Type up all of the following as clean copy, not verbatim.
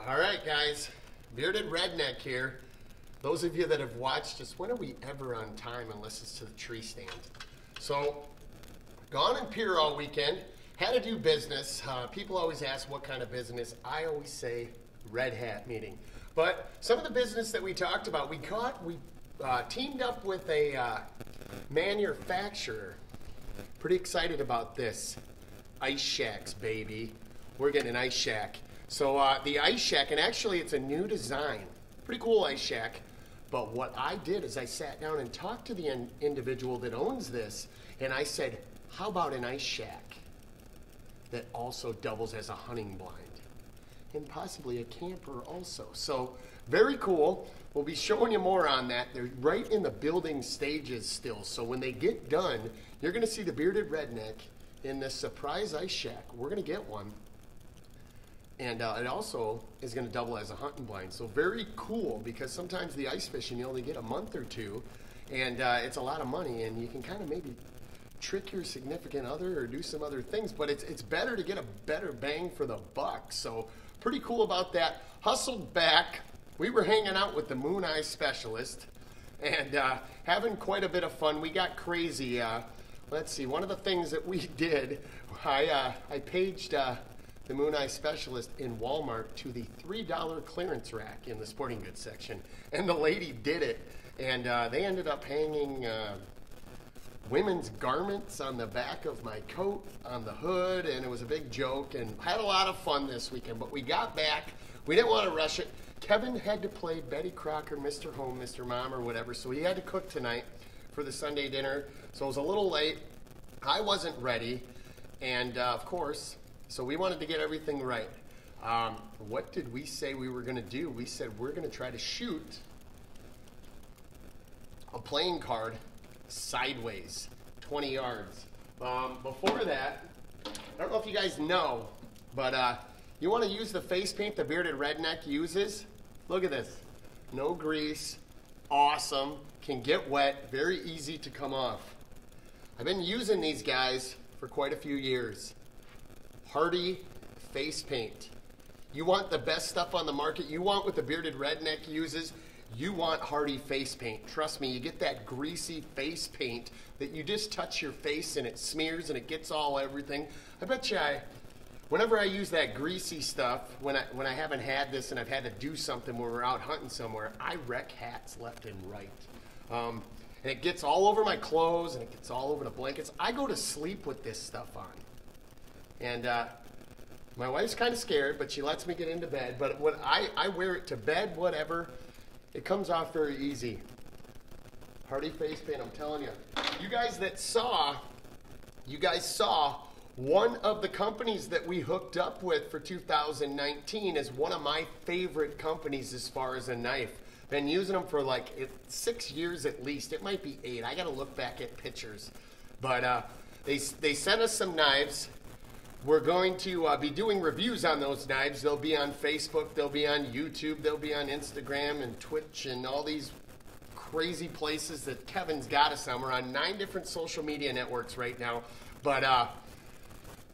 All right, guys, Bearded Redneck here. Those of you that have watched us, when are we ever on time unless it's to the tree stand? So, gone in Pier all weekend, had to do business. People always ask what kind of business. I always say red hat meeting. But some of the business that we talked about, we teamed up with a manufacturer. Pretty excited about this. Ice shacks, baby. We're getting an ice shack. So the ice shack, and actually it's a new design. Pretty cool ice shack. But what I did is I sat down and talked to the individual that owns this, and I said, how about an ice shack that also doubles as a hunting blind? And possibly a camper also. So very cool. We'll be showing you more on that. They're right in the building stages still. So when they get done, you're going to see the Bearded Redneck in this surprise ice shack. We're going to get one. And it also is going to double as a hunting blind. So very cool, because sometimes the ice fishing, you only get a month or two, and it's a lot of money, and you can kind of maybe trick your significant other or do some other things, but it's better to get a better bang for the buck. So pretty cool about that. Hustled back. We were hanging out with the Moon Eye Specialist and having quite a bit of fun. We got crazy. Let's see, one of the things that we did, I paged the Moon Eye Specialist in Walmart to the $3 clearance rack in the sporting goods section. And the lady did it. And they ended up hanging women's garments on the back of my coat, on the hood, and it was a big joke. And had a lot of fun this weekend. But we got back. We didn't want to rush it. Kevin had to play Betty Crocker, Mr. Home, Mr. Mom, or whatever. So he had to cook tonight for the Sunday dinner. So it was a little late. I wasn't ready. And, of course, so we wanted to get everything right. What did we say we were going to do? We said we're going to try to shoot a playing card sideways, 20 yards. Before that, I don't know if you guys know, but you want to use the face paint the Bearded Redneck uses. Look at this. No grease. Awesome. Can get wet. Very easy to come off. I've been using these guys for quite a few years. Harty face paint. You want the best stuff on the market. You want what the Bearded Redneck uses. You want Harty face paint. Trust me, you get that greasy face paint that you just touch your face and it smears and it gets all everything. I bet you whenever I use that greasy stuff, when I haven't had this and I've had to do something when we're out hunting somewhere, I wreck hats left and right. And it gets all over my clothes and it gets all over the blankets. I go to sleep with this stuff on. And my wife's kind of scared, but she lets me get into bed. But when I wear it to bed, whatever, it comes off very easy. Harty face paint, I'm telling you. You guys saw one of the companies that we hooked up with for 2019 is one of my favorite companies as far as a knife. Been using them for like 6 years at least. It might be 8. I got to look back at pictures. But they sent us some knives. We're going to be doing reviews on those knives. They'll be on Facebook, they'll be on YouTube, they'll be on Instagram and Twitch and all these crazy places that Kevin's got us on. We're on 9 different social media networks right now. But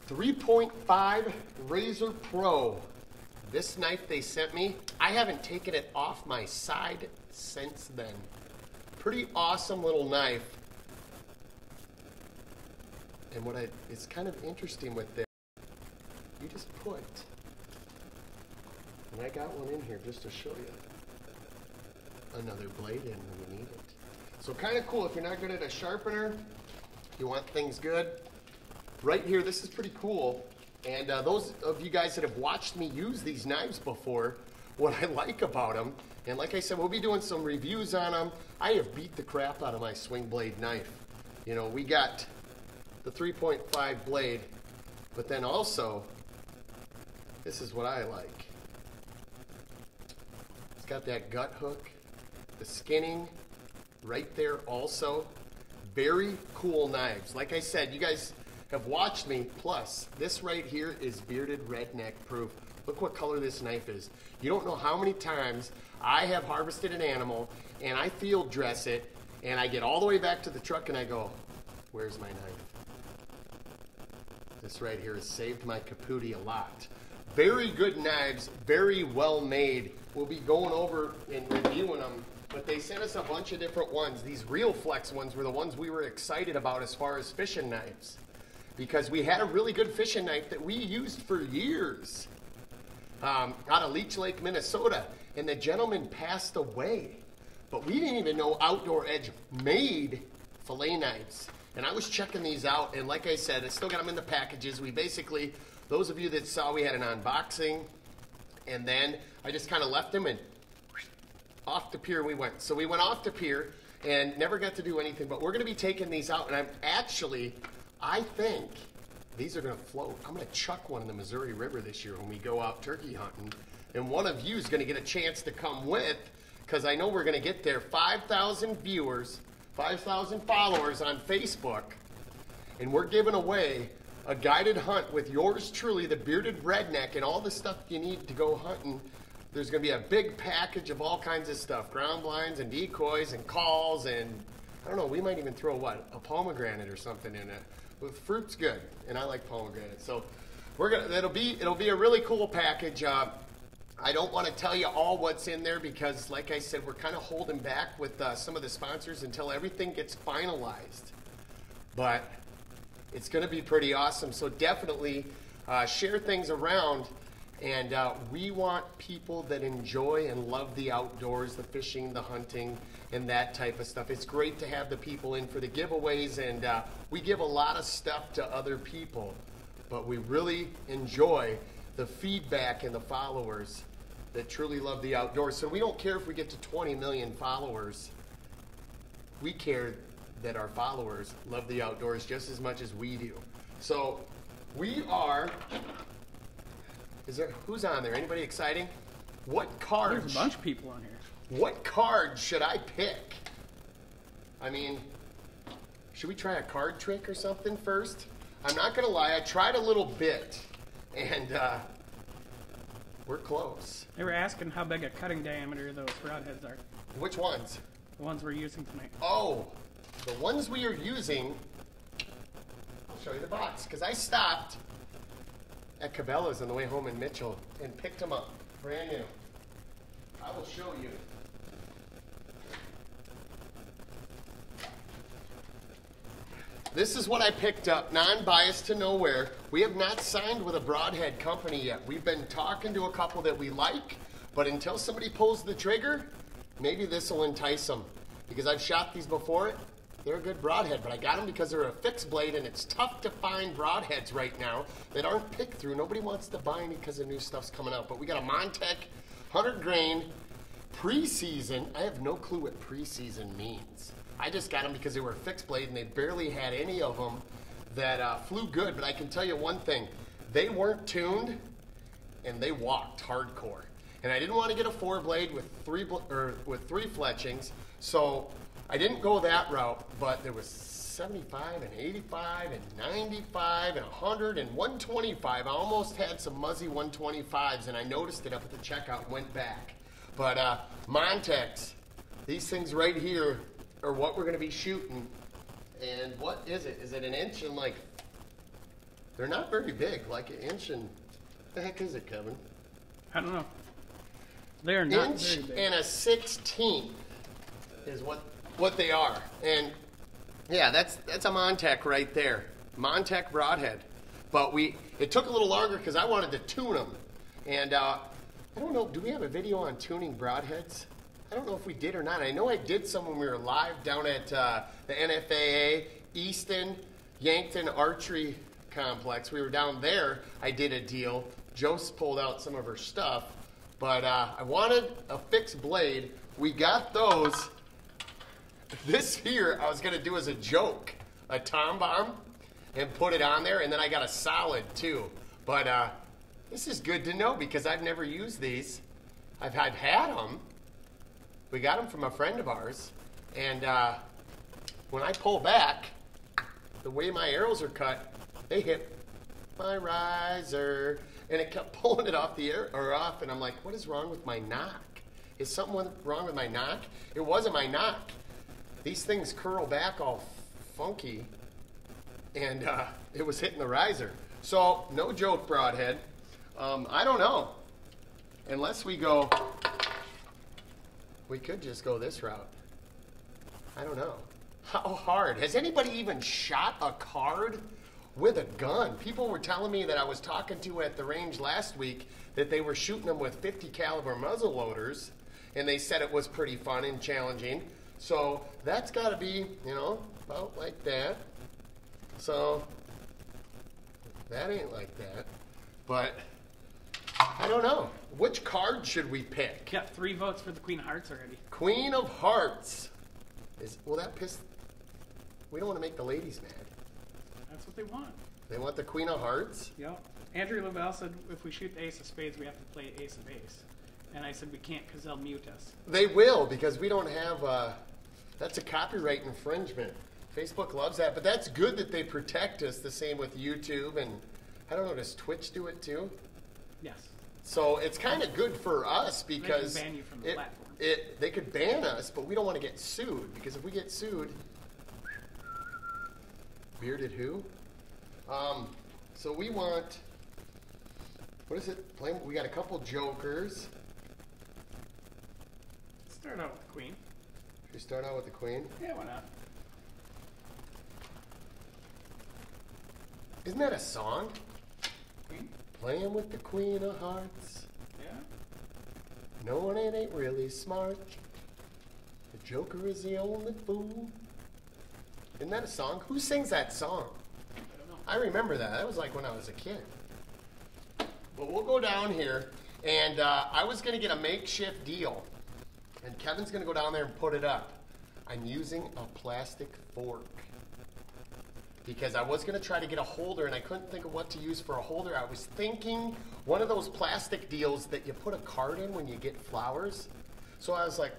3.5 Razor Pro. This knife they sent me, I haven't taken it off my side since then. Pretty awesome little knife. And it's kind of interesting with this. You just put, and I got one in here just to show you, another blade in when you need it. So kind of cool. If you're not good at a sharpener, you want things good. Right here, this is pretty cool. And those of you guys that have watched me use these knives before, what I like about them, and like I said, we'll be doing some reviews on them. I have beat the crap out of my swing blade knife. You know, we got the 3.5 blade, but then also, this is what I like. It's got that gut hook, the skinning right there also. Very cool knives. Like I said, you guys have watched me, plus this right here is Bearded Redneck proof. Look what color this knife is. You don't know how many times I have harvested an animal and I field dress it and I get all the way back to the truck and I go, where's my knife? This right here has saved my capote a lot. Very good knives, very well made. We'll be going over and reviewing them, but they sent us a bunch of different ones. These Real Flex ones were the ones we were excited about as far as fishing knives, because we had a really good fishing knife that we used for years out of Leech Lake, Minnesota, and the gentleman passed away. But we didn't even know Outdoor Edge made fillet knives. And I was checking these out, and like I said, I still got them in the packages. We basically, those of you that saw, we had an unboxing, and then I just kind of left them, and off the pier we went. So we went off the pier and never got to do anything, but we're going to be taking these out, and I think these are going to float. I'm going to chuck one in the Missouri River this year when we go out turkey hunting, and one of you is going to get a chance to come with, because I know we're going to get there. 5,000 viewers, 5,000 followers on Facebook, and we're giving away a guided hunt with yours truly, the Bearded Redneck, and all the stuff you need to go hunting. There's going to be a big package of all kinds of stuff, ground blinds and decoys and calls, and I don't know, we might even throw a pomegranate or something in it. But fruit's good, and I like pomegranate. So it'll be a really cool package. I don't want to tell you all what's in there because, like I said, we're kind of holding back with some of the sponsors until everything gets finalized. But it's going to be pretty awesome. So definitely share things around. And we want people that enjoy and love the outdoors, the fishing, the hunting, and that type of stuff. It's great to have the people in for the giveaways, and we give a lot of stuff to other people. But we really enjoy the feedback and the followers that truly love the outdoors. So we don't care if we get to 20 million followers. We care that our followers love the outdoors just as much as we do. So we are, who's on there? Anybody exciting? What card? There's a bunch of people on here. What card should I pick? I mean, should we try a card trick or something first? I'm not gonna lie, I tried a little bit, and we're close. They were asking how big a cutting diameter those broadheads are. Which ones? The ones we're using tonight. Oh, the ones we are using, I'll show you the box, because I stopped at Cabela's on the way home in Mitchell and picked them up, brand new. I will show you. This is what I picked up, non-biased to nowhere. We have not signed with a broadhead company yet. We've been talking to a couple that we like, but until somebody pulls the trigger, maybe this will entice them. Because I've shot these before, they're a good broadhead, but I got them because they're a fixed blade, and it's tough to find broadheads right now that aren't picked through. Nobody wants to buy any because the new stuff's coming out. But we got a Montec 100 grain pre-season. I have no clue what pre-season means. I just got them because they were a fixed blade, and they barely had any of them that flew good. But I can tell you one thing, they weren't tuned, and they walked hardcore. And I didn't want to get a 4-blade with three fletchings, so I didn't go that route. But there was 75 and 85 and 95 and 100 and 125. I almost had some muzzy 125s, and I noticed it up at the checkout and went back. But Montecs, these things right here are what we're going to be shooting. And what is it? Is it an inch and like, they're not very big, like an inch and, the heck is it, Kevin? I don't know. They're not inch very big. and a 16th is what they are. And yeah, that's a Montec right there. Montec broadhead. But it took a little longer because I wanted to tune them. And I don't know, do we have a video on tuning broadheads? I don't know if we did or not. I know I did some when we were live down at the NFAA Easton Yankton Archery Complex. We were down there. I did a deal. Joe's pulled out some of her stuff. But I wanted a fixed blade. We got those. This here I was going to do as a joke, a Tom Bomb, and put it on there. And then I got a solid too. But this is good to know because I've never used these. I've had them. We got them from a friend of ours, and when I pull back, the way my arrows are cut, they hit my riser, and it kept pulling it off the air or off, and I'm like, what is wrong with my knock? Is something wrong with my knock? It wasn't my knock. These things curl back all funky, and it was hitting the riser. So, no joke, broadhead. I don't know. Unless we go, we could just go this route. I don't know. How hard? Has anybody even shot a card with a gun? People were telling me that I was talking to at the range last week that they were shooting them with 50 caliber muzzle loaders, and they said it was pretty fun and challenging. So that's got to be, you know, about like that. So that ain't like that. But I don't know. Which card should we pick? Got 3 votes for the Queen of Hearts already. Queen of Hearts. Will that piss... We don't want to make the ladies mad. That's what they want. They want the Queen of Hearts? Yep. Andrew Lavelle said if we shoot the Ace of Spades, we have to play Ace of Ace. And I said we can't because they'll mute us. They will, because we don't have... that's a copyright infringement. Facebook loves that, but that's good that they protect us. The same with YouTube, and I don't know, does Twitch do it too? Yes. So it's kind of good for us because... They can ban you from the platform. They could ban us, but we don't want to get sued, because if we get sued... Bearded who? So we want... What is it? We got a couple jokers. Let's start out with the Queen. Should we start out with the Queen? Yeah, why not? Isn't that a song? Queen? Playing with the Queen of Hearts. Yeah. Knowing it ain't really smart. The Joker is the only fool. Isn't that a song? Who sings that song? I don't know. I remember that. That was like when I was a kid. But we'll go down here, and I was going to get a makeshift deal, and Kevin's going to go down there and put it up. I'm using a plastic fork because I was going to try to get a holder, and I couldn't think of what to use for a holder. I was thinking one of those plastic deals that you put a card in when you get flowers. So I was like,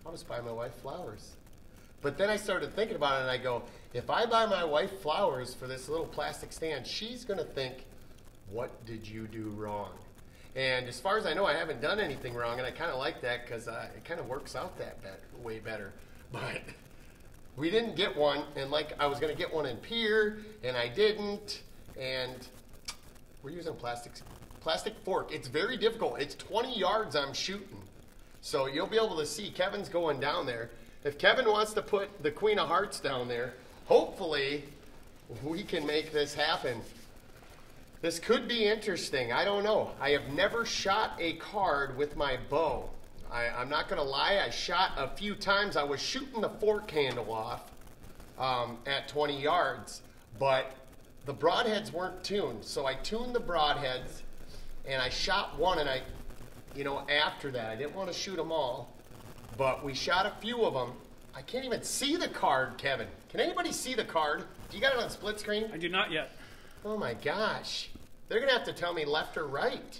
I'll just buy my wife flowers. But then I started thinking about it, and I go, if I buy my wife flowers for this little plastic stand, she's going to think, what did you do wrong? And as far as I know, I haven't done anything wrong, and I kind of like that because it kind of works out that way better. But we didn't get one, and like I was going to get one in Pier, and I didn't, and we're using a plastic fork. It's very difficult. It's 20 yards I'm shooting. So you'll be able to see Kevin's going down there. If Kevin wants to put the Queen of Hearts down there, hopefully we can make this happen. This could be interesting. I don't know. I have never shot a card with my bow. I'm not going to lie. I shot a few times. I was shooting the fork handle off at 20 yards, but the broadheads weren't tuned. So I tuned the broadheads, and I shot one, and after that, I didn't want to shoot them all. But we shot a few of them. I can't even see the card, Kevin. Can anybody see the card? Do you got it on split screen? I do not yet. Oh my gosh. They're going to have to tell me left or right.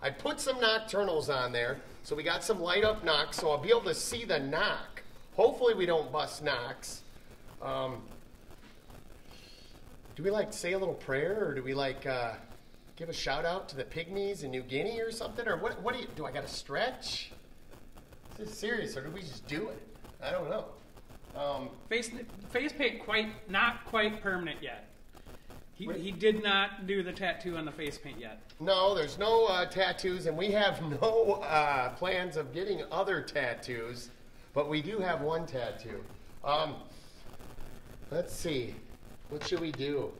I put some nocturnals on there, so we got some light up knocks, so I'll be able to see the knock. Hopefully we don't bust knocks. Do we say a little prayer, or do we give a shout out to the pygmies in New Guinea or something? Or what do I got to stretch? Is this serious, or do we just do it? I don't know. Face paint not quite permanent yet. He did not do the tattoo on the face paint yet. No, there's no tattoos, and we have no plans of getting other tattoos, but we do have one tattoo. Let's see. What should we do?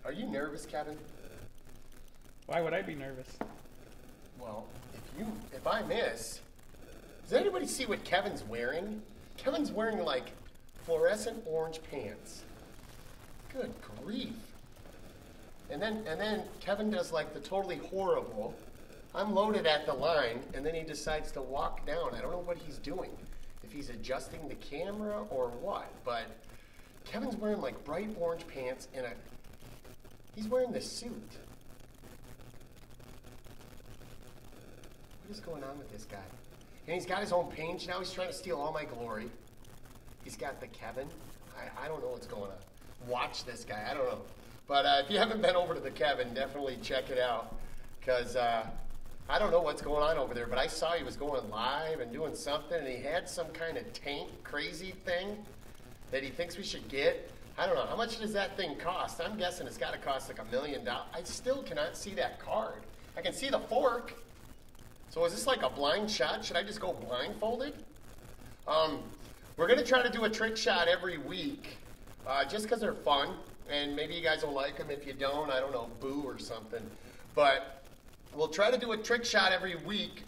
Are you nervous, Kevin? Why would I be nervous? Well, if I miss, does anybody see what Kevin's wearing? Kevin's wearing fluorescent orange pants. Good grief. And then Kevin does the totally horrible. I'm loaded at the line, and then he decides to walk down. I don't know what he's doing. If he's adjusting the camera or what, but Kevin's wearing bright orange pants and he's wearing the suit. What is going on with this guy? And he's got his own page now. He's trying to steal all my glory. He's got the Kevin. I don't know what's going on. Watch this guy. I don't know. But if you haven't been over to the Kevin, definitely check it out. Because I don't know what's going on over there, but I saw he was going live and doing something, and he had some kind of tank crazy thing that he thinks we should get. I don't know. How much does that thing cost? I'm guessing it's got to cost like $1 million. I still cannot see that card. I can see the fork. So is this like a blind shot? Should I just go blindfolded? We're going to try to do a trick shot every week just because they're fun. And maybe you guys will like them. If you don't, I don't know, boo or something. But we'll try to do a trick shot every week.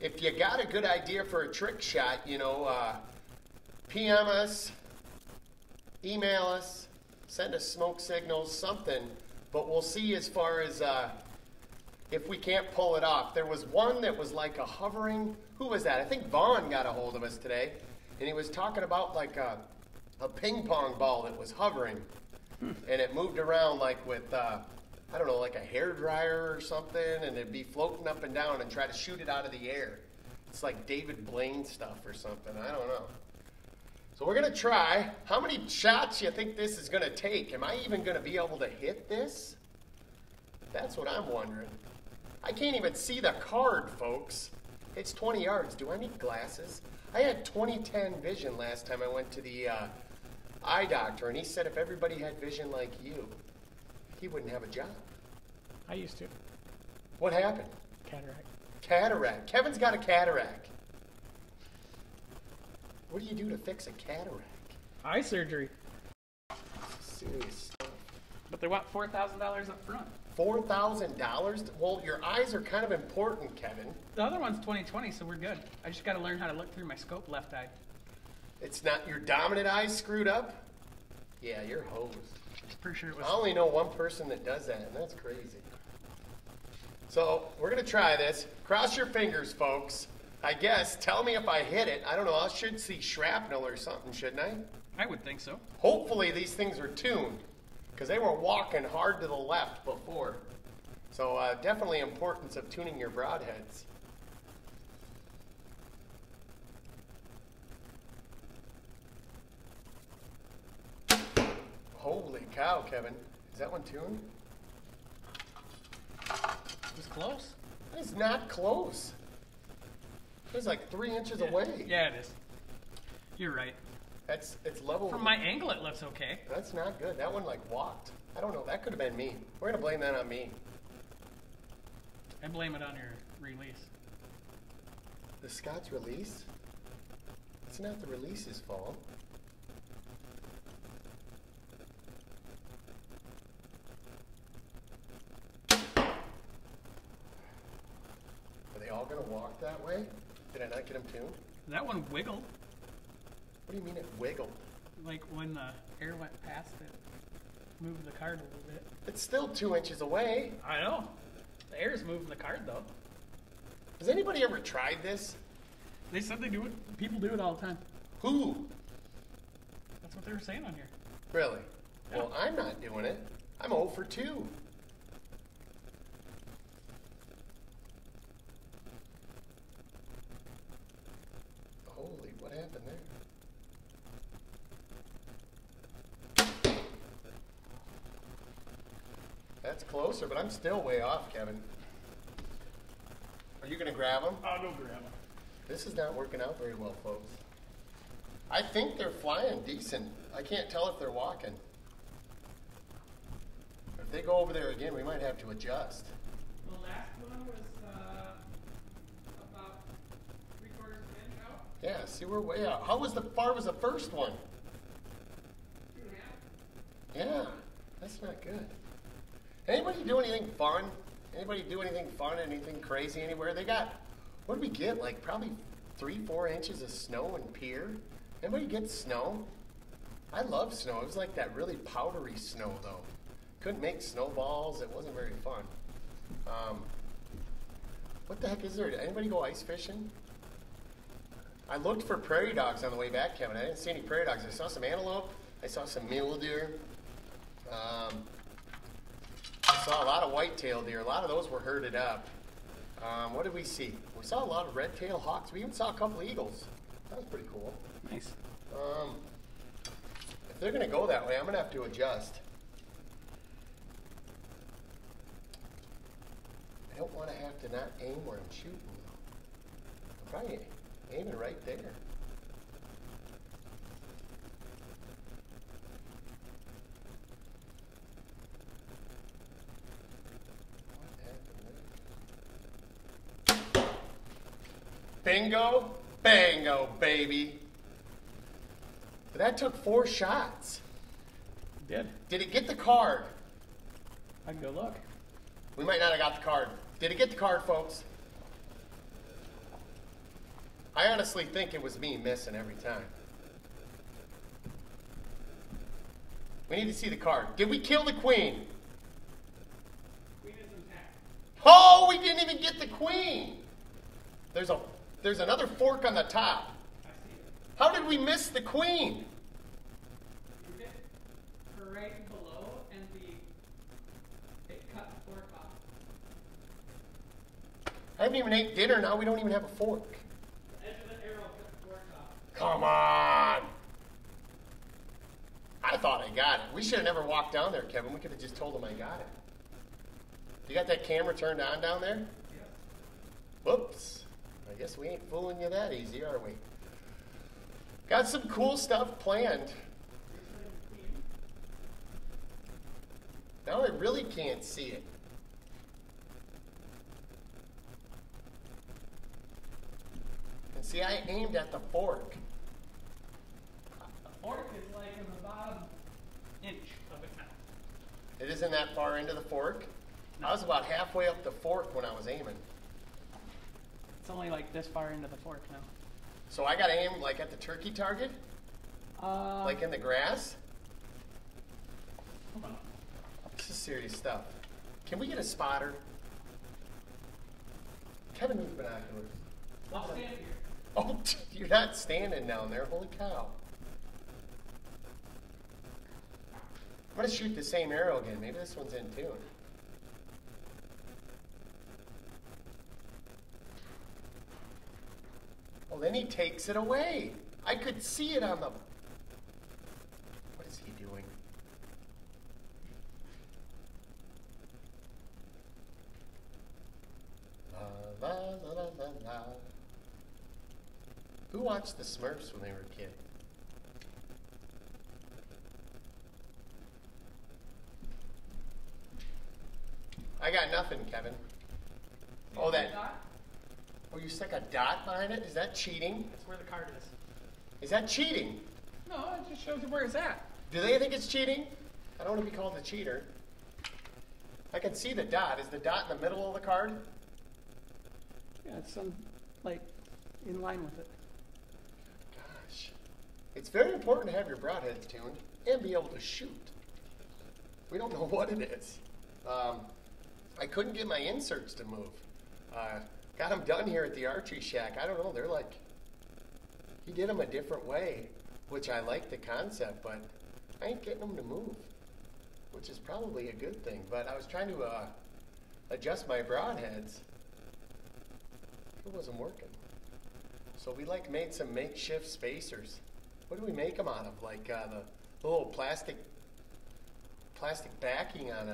If you got a good idea for a trick shot, you know, PM us, email us, send us smoke signals, something. But we'll see as far as if we can't pull it off. There was one that was like a hovering. Who was that? I think Vaughn got a hold of us today. And he was talking about like a ping pong ball that was hovering. And it moved around like with... I don't know, like a hair dryer or something, and it'd be floating up and down and try to shoot it out of the air. It's like David Blaine stuff or something. I don't know. So we're going to try. How many shots do you think this is going to take? Am I even going to be able to hit this? That's what I'm wondering. I can't even see the card, folks. It's 20 yards. Do I need glasses? I had 20/10 vision last time I went to the eye doctor, and he said if everybody had vision like you, he wouldn't have a job. I used to. What happened? Cataract. Cataract. Kevin's got a cataract. What do you do to fix a cataract? Eye surgery. Serious stuff. But they want $4,000 up front. $4,000? Well, your eyes are kind of important, Kevin. The other one's 20/20, so we're good. I just got to learn how to look through my scope left eye. It's not your dominant eye screwed up? Yeah, you're hosed. Pretty sure it was. I only know one person that does that, and that's crazy. So we're going to try this. Cross your fingers, folks. I guess. Tell me if I hit it. I don't know. I should see shrapnel or something, shouldn't I? I would think so. Hopefully these things are tuned, because they were walking hard to the left before. So definitely importance of tuning your broadheads. Holy cow, Kevin. Is that one tuned? It was close. That is not close. It was like 3 inches away. Yeah, it is. You're right. It's level. From my angle, it looks okay. That's not good. That one like walked. I don't know. That could have been me. We're going to blame that on me. I blame it on your release. The Scott's release? It's not the release's fault. Are they all going to walk that way? Did I not get them tuned? That one wiggled. What do you mean it wiggled? Like when the air went past it, moved the card a little bit. It's still 2 inches away. I know. The air is moving the card though. Has anybody ever tried this? They said they do it. People do it all the time. Who? That's what they were saying on here. Really? Yeah. Well, I'm not doing it. I'm 0 for 2. Holy, what happened there? That's closer, but I'm still way off, Kevin. Are you going to grab them? I'll go grab them. This is not working out very well, folks. I think they're flying decent. I can't tell if they're walking. If they go over there again, we might have to adjust. The last one was about 3/4 inch out. Yeah, see, we're way out. How far was the first one? 2.5. Yeah, that's not good. Anybody do anything fun? Anybody do anything fun, anything crazy anywhere? They got, what did we get? Like probably 3-4 inches of snow in Pier. Anybody get snow? I love snow. It was like that really powdery snow, though. Couldn't make snowballs. It wasn't very fun. What the heck is there? Did anybody go ice fishing? I looked for prairie dogs on the way back, Kevin. I didn't see any prairie dogs. I saw some antelope. I saw some mule deer. I saw a lot of white-tailed deer. A lot of those were herded up. What did we see? We saw a lot of red-tailed hawks. We even saw a couple eagles. That was pretty cool. Nice. If they're going to go that way, I'm going to have to adjust. I don't want to have to not aim where I'm shooting. I'm probably aiming right there. What happened there? Bingo, bango, baby. But that took 4 shots. Did. Did it get the card? I can go look. We might not have got the card. Did it get the card, folks? I honestly think it was me missing every time. We need to see the card. Did we kill the queen? Queen is intact. Oh, we didn't even get the queen. There's another fork on the top. I see it. How did we miss the queen? You hit her right below, and it cut the fork off. I haven't even ate dinner. Now we don't even have a fork. The edge of the arrow cut the fork off. Come on. I thought I got it. We should have never walked down there, Kevin. We could have just told them I got it. You got that camera turned on down there? Yep. Whoops. I guess we ain't fooling you that easy, are we? Got some cool stuff planned. Now I really can't see it. And see, I aimed at the fork. The fork is like in the bottom inch of it now. It isn't that far into the fork. I was about halfway up the fork when I was aiming. It's only like this far into the fork now. So I got to aim like at the turkey target? Like in the grass? Hold on. This is serious stuff. Can we get a spotter? Kevin needs binoculars. I'll stand here. Oh, you're not standing down there. Holy cow. I'm going to shoot the same arrow again. Maybe this one's in tune. Oh, then he takes it away. I could see it on the... What is he doing? La, la, la, la, la, la. Who watched the Smurfs when they were a kid? I got nothing, Kevin. Oh, that... Oh, you stuck a dot behind it? Is that cheating? That's where the card is. Is that cheating? No, it just shows you where it's at. Do they think it's cheating? I don't want to be called a cheater. I can see the dot. Is the dot in the middle of the card? Yeah, it's some, like, in line with it. Gosh. It's very important to have your broadheads tuned and be able to shoot. We don't know what it is. I couldn't get my inserts to move. Got them done here at the archery shack. I don't know. They're like, he did them a different way, which I like the concept, but I ain't getting them to move, which is probably a good thing. But I was trying to adjust my broadheads. It wasn't working. So we like made some makeshift spacers. What do we make them out of? Like the little plastic backing on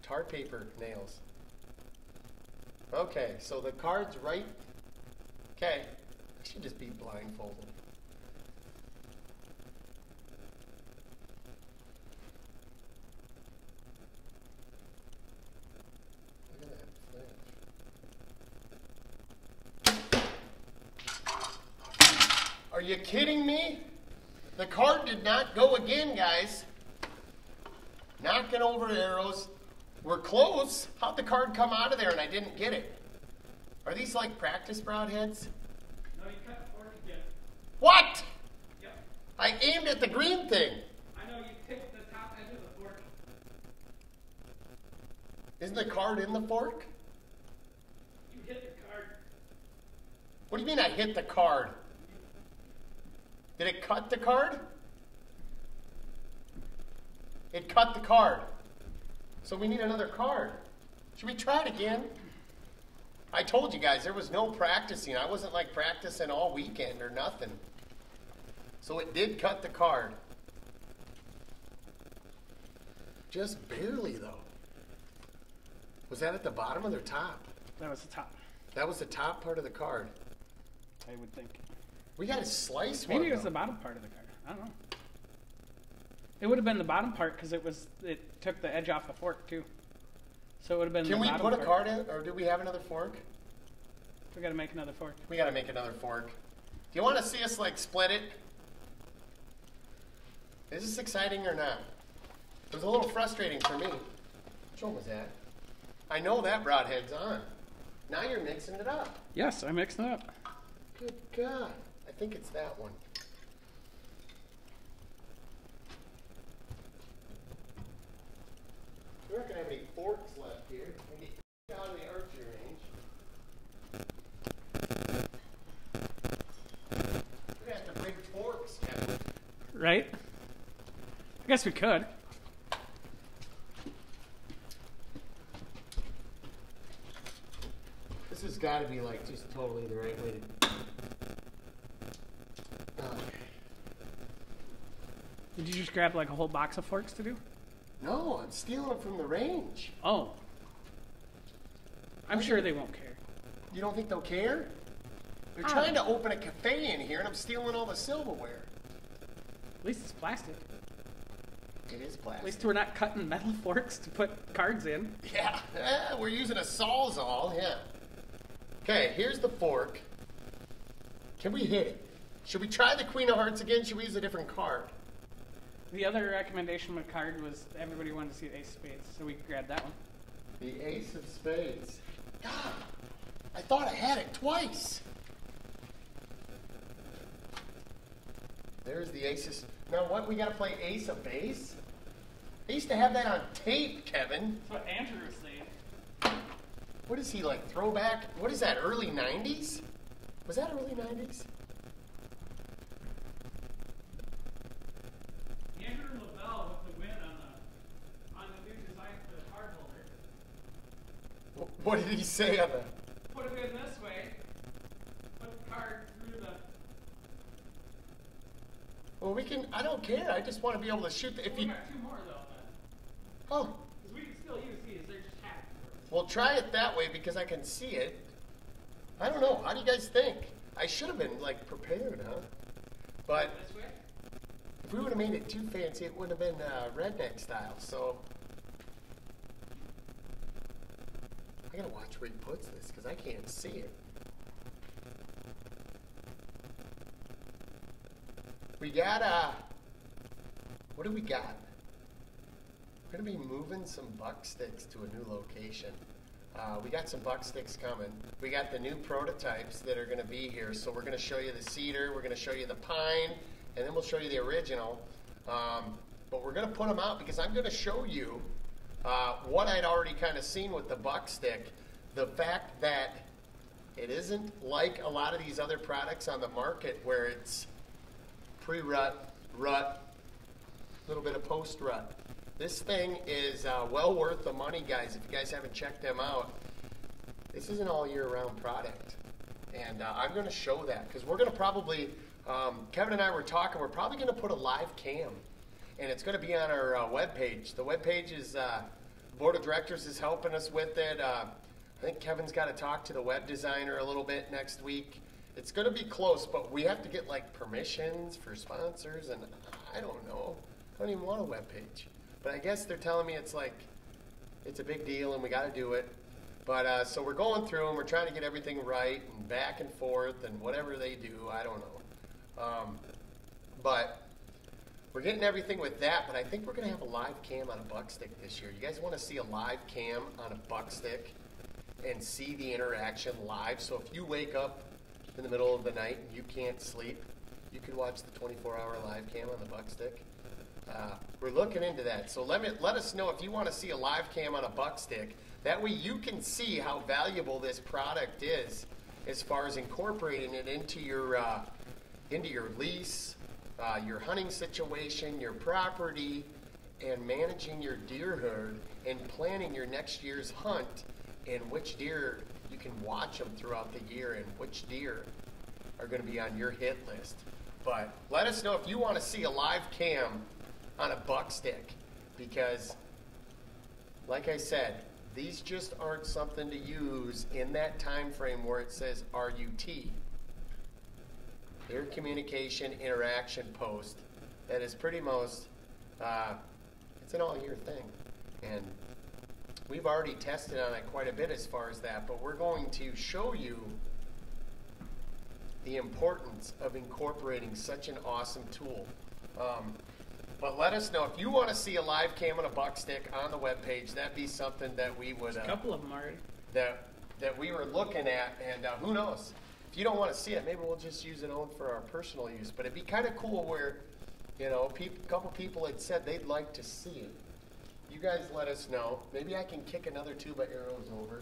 tar paper nails. Okay, so the card's right. Okay, I should just be blindfolded. Look at that flash. Are you kidding me? The card did not go again, guys. Knocking over arrows. We're close. How'd the card come out of there and I didn't get it? Are these like practice broadheads? No, you cut the fork again. What? Yep. I aimed at the green thing. I know you picked the top edge of the fork. Isn't the card in the fork? You hit the card. What do you mean I hit the card? Did it cut the card? It cut the card. So we need another card. Should we try it again? I told you guys there was no practicing. I wasn't like practicing all weekend or nothing. So it did cut the card. Just barely though. Was that at the bottom or the top? That was the top. That was the top part of the card. I would think. We got to slice one. Maybe it was the bottom part of the card. I don't know. It would have been the bottom part because it took the edge off the fork too. So it would have been. Can the we bottom put a part. card in, or do we have another fork? We got to make another fork. We got to make another fork. Do you want to see us like split it? Is this exciting or not? It was a little frustrating for me. Which one was that? I know that broadhead's on. Now you're mixing it up. Yes, I mixed it up. Good God. I think it's that one. We aren't going to have any forks left here. We need out of the archery range. We're going to have to bring forks, Kevin. Right? I guess we could. This has got to be like just totally the right way to. Did you just grab like a whole box of forks to do? No, I'm stealing them from the range. Oh. I'm sure they won't care. You don't think they'll care? They're trying to open a cafe in here, and I'm stealing all the silverware. At least it's plastic. It is plastic. At least we're not cutting metal forks to put cards in. Yeah, we're using a Sawzall, yeah. Okay, here's the fork. Can we hit it? Should we try the Queen of Hearts again? Should we use a different card? The other recommendation with card was everybody wanted to see the Ace of Spades, so we grabbed that one. The Ace of Spades. God, I thought I had it twice. There's the aces. Now what, we gotta play Ace of Base? I used to have that on tape, Kevin. That's what Andrew was saying. What is he, like, throwback? What is that, early 90s? Was that early 90s? Andrew Lavelle with the win on the new design for the card holder. What did he say on the... Put it in this way. Put the card through the... Well, we can, I don't care. I just want to be able to shoot the, if We you... got two more though then. Oh, Because we can still use these, they're just hacked. well, try it that way because I can see it. I don't know. How do you guys think? I should have been, like, prepared, huh? But This way? if we would have made it too fancy, it would have been redneck style, so... I gotta watch where he puts this because I can't see it. We got, what do we got? We're gonna be moving some buck sticks to a new location. We got some buck sticks coming. We got the new prototypes that are gonna be here. So we're gonna show you the cedar, we're gonna show you the pine, and then we'll show you the original. But we're gonna put them out because I'm gonna show you what I'd already kind of seen with the buck stick. The fact that it isn't like a lot of these other products on the market where it's pre-rut, rut, a little bit of post-rut. This thing is well worth the money, guys. If you guys haven't checked them out, this is an all year round product. And I'm going to show that because we're going to probably, Kevin and I were talking, we're probably going to put a live cam. And it's going to be on our webpage. The webpage is, Board of Directors is helping us with it. I think Kevin's got to talk to the web designer a little bit next week. It's going to be close, but we have to get like permissions for sponsors, and I don't know. I don't even want a web page. But I guess they're telling me it's like, it's a big deal and we got to do it. But so we're going through and we're trying to get everything right and back and forth and whatever they do, I don't know. But we're getting everything with that, but I think we're going to have a live cam on a buck stick this year. You guys want to see a live cam on a buck stick and see the interaction live? So if you wake up in the middle of the night and you can't sleep, you can watch the 24-hour live cam on the buck stick. We're looking into that. So let us know if you want to see a live cam on a buck stick. That way you can see how valuable this product is as far as incorporating it into your lease, your hunting situation, your property, and managing your deer herd and planning your next year's hunt and which deer you can watch them throughout the year and which deer are going to be on your hit list. But let us know if you want to see a live cam on a buck stick because, like I said, These just aren't something to use in that time frame where it says RUT. They're communication interaction post that is pretty most, it's an all-year thing. And we've already tested on it quite a bit as far as that, but we're going to show you the importance of incorporating such an awesome tool. But let us know if you want to see a live cam and a buck stick on the webpage. That'd be something that we would a couple of them already that we were looking at, and who knows? If you don't want to see it, maybe we'll just use it on for our personal use. But it'd be kind of cool where, you know, a couple people had said they'd like to see it. You guys let us know. Maybe I can kick another 2x-arrows over.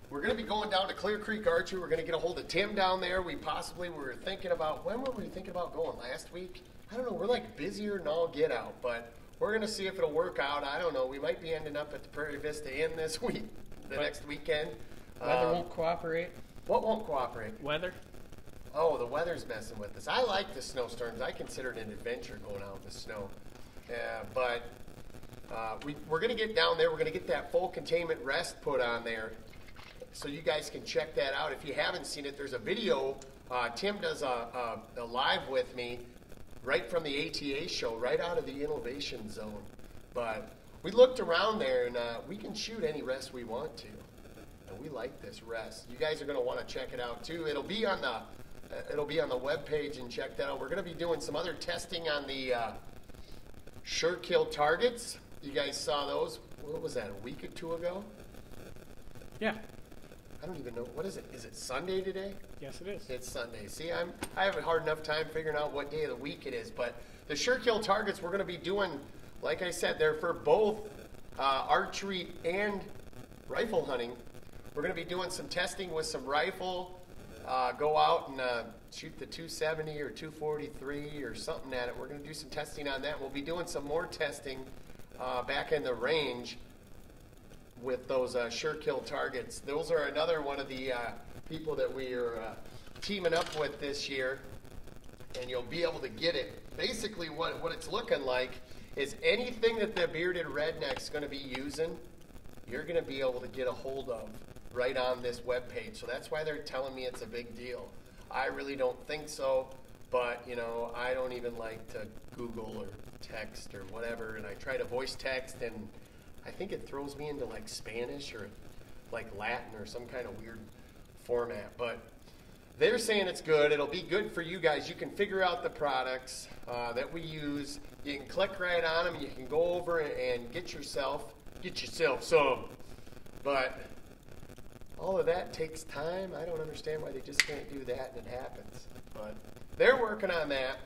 We're going to be going down to Clear Creek Archery. We're going to get a hold of Tim down there. We were thinking about, when were we thinking about going? Last week? I don't know. We're like busier than all get out, but we're going to see if it'll work out. I don't know. We might be ending up at the Prairie Vista Inn this week, next weekend. Weather won't cooperate. What won't cooperate? Weather. Oh, the weather's messing with us. I like the snowstorms. I consider it an adventure going out in the snow. But we're going to get down there. We're going to get that full containment rest put on there so you guys can check that out. If you haven't seen it, there's a video. Tim does a live with me right from the ATA show, right out of the innovation zone. But we looked around there, and we can shoot any rest we want to. And we like this rest. You guys are going to want to check it out, too. It'll be on the webpage, and check that out. We're going to be doing some other testing on the Sure Kill targets. You guys saw those. What was that, a week or two ago? Yeah. I don't even know. What is it? Is it Sunday today? Yes, it is. It's Sunday. See, I have a hard enough time figuring out what day of the week it is. But the Sure Kill targets we're going to be doing, like I said, they're for both archery and rifle hunting. We're going to be doing some testing with some rifle. Go out and shoot the 270 or 243 or something at it. We're going to do some testing on that. We'll be doing some more testing back in the range with those Sure Kill targets. Those are another one of the people that we are teaming up with this year, and you'll be able to get it. Basically what it's looking like is anything that the bearded redneck's going to be using, you're going to be able to get a hold of right on this webpage. So that's why they're telling me it's a big deal. I really don't think so, but you know, I don't even like to Google or text or whatever, and I try to voice text, and I think it throws me into like Spanish or like Latin or some kind of weird format. But they're saying it's good. It'll be good for you guys. You can figure out the products that we use. You can click right on them. You can go over and get yourself some. But all of that takes time. I don't understand why they just can't do that and it happens. But they're working on that.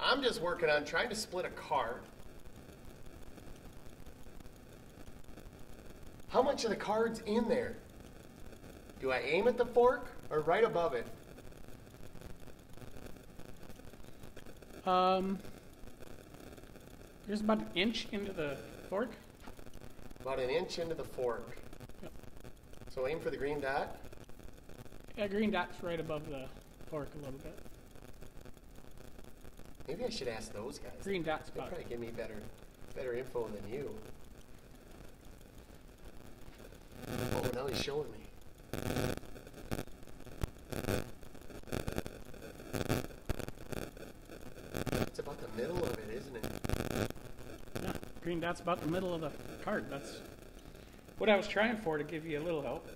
I'm just working on trying to split a card. How much of the card's in there? Do I aim at the fork or right above it? There's about an inch into the fork. About an inch into the fork. Yep. So aim for the green dot? Yeah, green dot's right above the fork a little bit. Maybe I should ask those guys. Green dot's They'll about probably give me better info than you. Oh, now he's showing me. It's about the middle of it, isn't it? Yeah, green dot's about the middle of the card. That's what I was trying for, to give you a little help.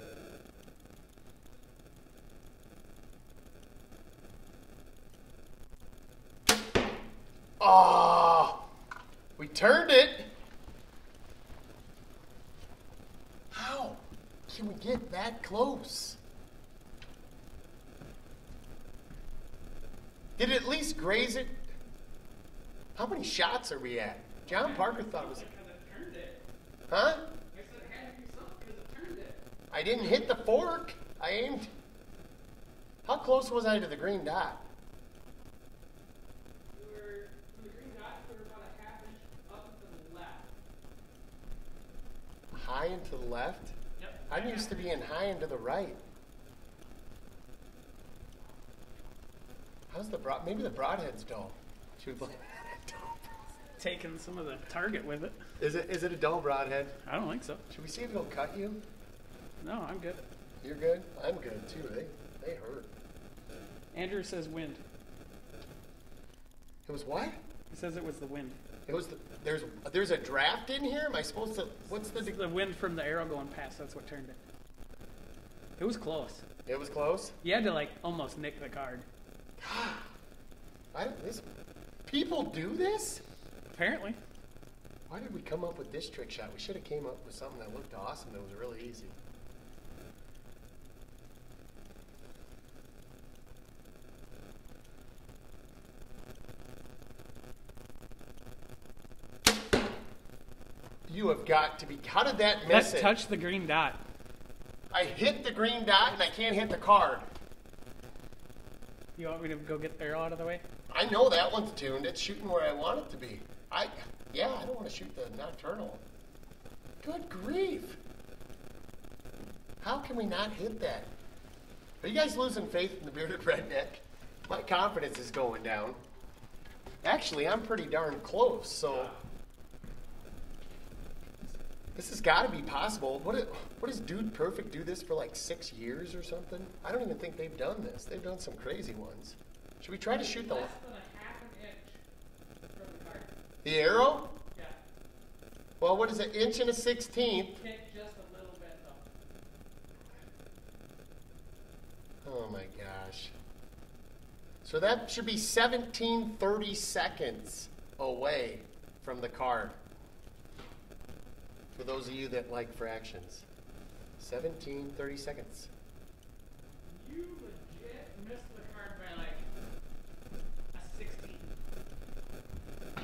Oh, we turned it. How can we get that close? Did it at least graze it? How many shots are we at? John Parker thought it was... Huh? I said it had to be something because it turned it. I didn't hit the fork. I aimed. How close was I to the green dot? You were, to the green dot, you were about a half inch up to the left. High and to the left? Yep. I'm used to being high and to the right. How's the broad? Maybe the broadhead's dull. Should we blame that? taking some of the target with it. Is it a dull broadhead? I don't think so. Should we see if it'll cut you? No, I'm good. You're good? I'm good too. They hurt. Andrew says wind. It was what? He says it was the wind. It was there's a draft in here? Am I supposed to what's It's the wind from the arrow going past, that's what turned it. It was close. It was close? You had to like almost nick the card. People do this? Apparently. Why did we come up with this trick shot? We should have came up with something that looked awesome that was really easy. You have got to be... How did that miss it? Touch the green dot. I hit the green dot and I can't hit the card. You want me to go get the arrow out of the way? I know that one's tuned. It's shooting where I want it to be. I don't want to shoot the nocturnal. Good grief. How can we not hit that? Are you guys losing faith in the bearded redneck? My confidence is going down. Actually, I'm pretty darn close, so... This has got to be possible. What does Dude Perfect do this for like 6 years or something? I don't even think they've done this. They've done some crazy ones. Should we try to shoot the... Less than a half an inch from the card. The arrow? Yeah. Well, what is it? Inch and a 16th. Hit just a little bit though. Oh my gosh. So that should be 1730 seconds away from the card. For those of you that like fractions. 1730 seconds. You legit missed the card by like a 16.